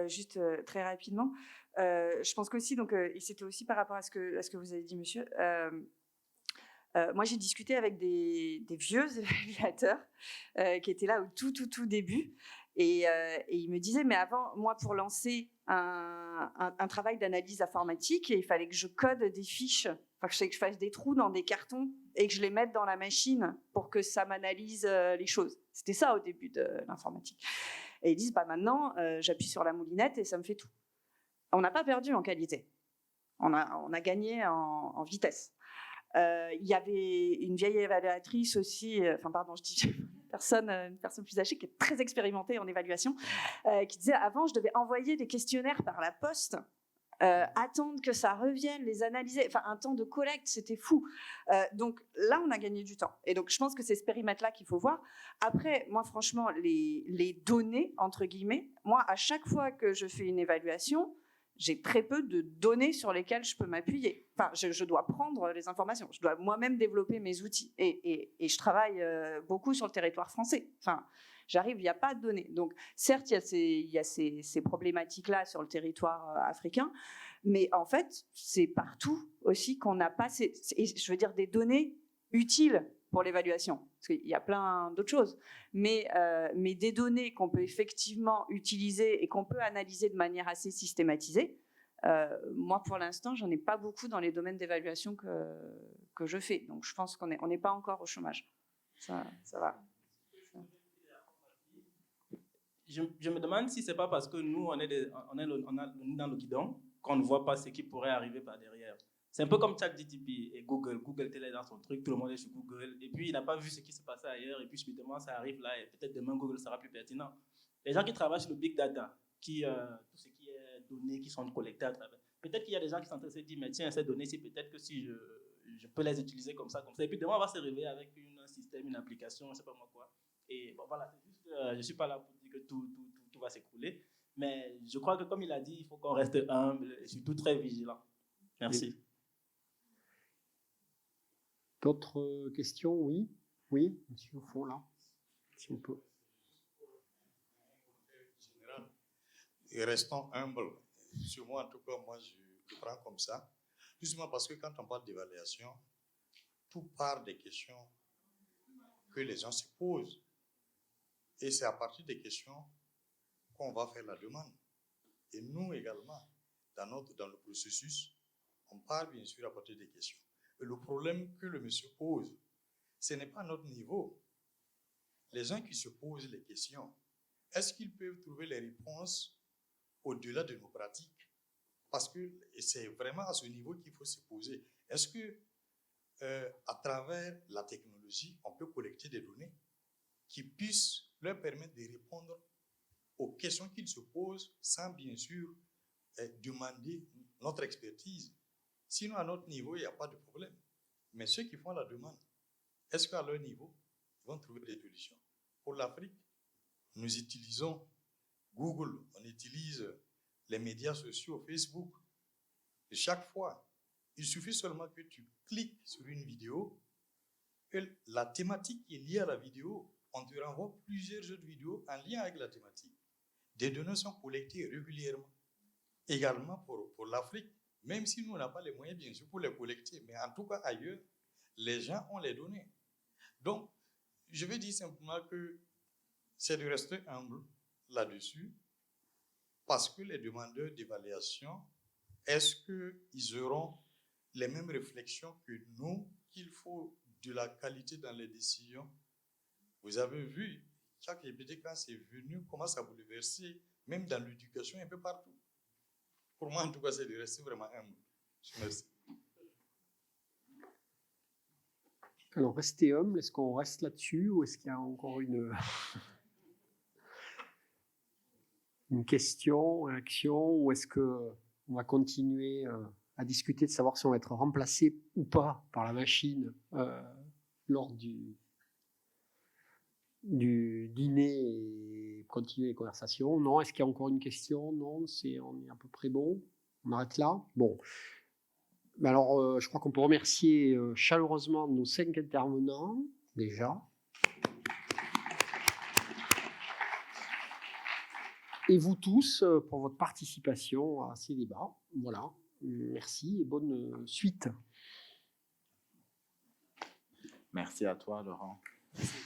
Juste très rapidement. Je pense qu'aussi, donc, et c'était aussi par rapport à ce que vous avez dit, monsieur. Moi, j'ai discuté avec des vieux évaluateurs qui étaient là au tout début. Et ils me disaient, mais avant, moi, pour lancer un travail d'analyse informatique, il fallait que je code des fiches, que je fasse des trous dans des cartons et que je les mette dans la machine pour que ça m'analyse les choses. C'était ça au début de l'informatique. Et ils disent, maintenant, j'appuie sur la moulinette et ça me fait tout. On n'a pas perdu en qualité. On a gagné en vitesse. Il y avait une vieille évaluatrice aussi, je dis une personne plus âgée qui est très expérimentée en évaluation, qui disait avant je devais envoyer des questionnaires par la poste, attendre que ça revienne, les analyser, un temps de collecte, c'était fou. Donc là on a gagné du temps. Et donc je pense que c'est ce périmètre-là qu'il faut voir. Après, moi franchement, les données, entre guillemets, moi à chaque fois que je fais une évaluation, j'ai très peu de données sur lesquelles je peux m'appuyer. Je dois prendre les informations. Je dois moi-même développer mes outils. Et je travaille beaucoup sur le territoire français. J'arrive, il n'y a pas de données. Donc, certes, il y a ces problématiques-là sur le territoire africain. Mais en fait, c'est partout aussi qu'on n'a pas, des données utiles pour l'évaluation. Parce qu'il y a plein d'autres choses. Mais des données qu'on peut effectivement utiliser et qu'on peut analyser de manière assez systématisée, moi, pour l'instant, j'en ai pas beaucoup dans les domaines d'évaluation que je fais. Donc, je pense qu'on n'est pas encore au chômage. Ça va. Je me demande si c'est pas parce que nous, on est dans le guidon qu'on ne voit pas ce qui pourrait arriver par derrière. C'est un peu comme ChatGPT et Google. Google était là dans son truc, tout le monde est sur Google. Et puis, il n'a pas vu ce qui se passait ailleurs. Et puis, subitement, ça arrive là. Et peut-être demain, Google sera plus pertinent. Les gens qui travaillent sur le big data, tout ce qui est données qui sont collectées à travers, peut-être qu'il y a des gens qui sont en train de se dire, mais tiens, ces données, c'est peut-être que si je peux les utiliser comme ça. Et puis demain, on va se réveiller avec un système, une application, je ne sais pas moi quoi. Et bon, voilà, c'est juste, je ne suis pas là pour dire que tout va s'écrouler. Mais je crois que, comme il a dit, il faut qu'on reste humble et surtout très vigilant. Merci. D'autres questions? Oui. Oui, monsieur, au fond, là, si on peut. Et restons humbles. Sur moi, en tout cas, moi, je prends comme ça. Justement parce que quand on parle d'évaluation, tout part des questions que les gens se posent. Et c'est à partir des questions qu'on va faire la demande. Et nous également, dans le processus, on part bien sûr à partir des questions. Et le problème que le monsieur pose, ce n'est pas à notre niveau. Les gens qui se posent les questions, est-ce qu'ils peuvent trouver les réponses au-delà de nos pratiques? Parce que c'est vraiment à ce niveau qu'il faut se poser. Est-ce que, à travers la technologie, on peut collecter des données qui puissent leur permettre de répondre aux questions qu'ils se posent sans bien sûr demander notre expertise? Sinon, à notre niveau, il n'y a pas de problème. Mais ceux qui font la demande, est-ce qu'à leur niveau, ils vont trouver des solutions? Pour l'Afrique, nous utilisons Google, on utilise les médias sociaux, Facebook. Et chaque fois, il suffit seulement que tu cliques sur une vidéo et la thématique qui est liée à la vidéo, on te renvoie plusieurs autres vidéos en lien avec la thématique. Des données sont collectées régulièrement. Également pour l'Afrique, même si nous n'avons pas les moyens, bien sûr, pour les collecter, mais en tout cas ailleurs, les gens ont les données. Donc, je vais dire simplement que c'est de rester humble là-dessus, parce que les demandeurs d'évaluation, est-ce qu'ils auront les mêmes réflexions que nous, qu'il faut de la qualité dans les décisions? Vous avez vu, chaque EPD, quand c'est venu, commence à bouleverser, même dans l'éducation, un peu partout. Pour moi, en tout cas, c'est de rester vraiment humble. Merci. Alors, rester humble, est-ce qu'on reste là-dessus ou est-ce qu'il y a encore une question, une action, ou est-ce qu'on va continuer à discuter de savoir si on va être remplacé ou pas par la machine lors du dîner et continuer les conversations? Non. Est-ce qu'il y a encore une question? Non, on est à peu près bon. On arrête là. Bon. Alors, je crois qu'on peut remercier chaleureusement nos 5 intervenants, déjà. Et vous tous pour votre participation à ces débats. Voilà. Merci et bonne suite. Merci à toi, Laurent. Merci.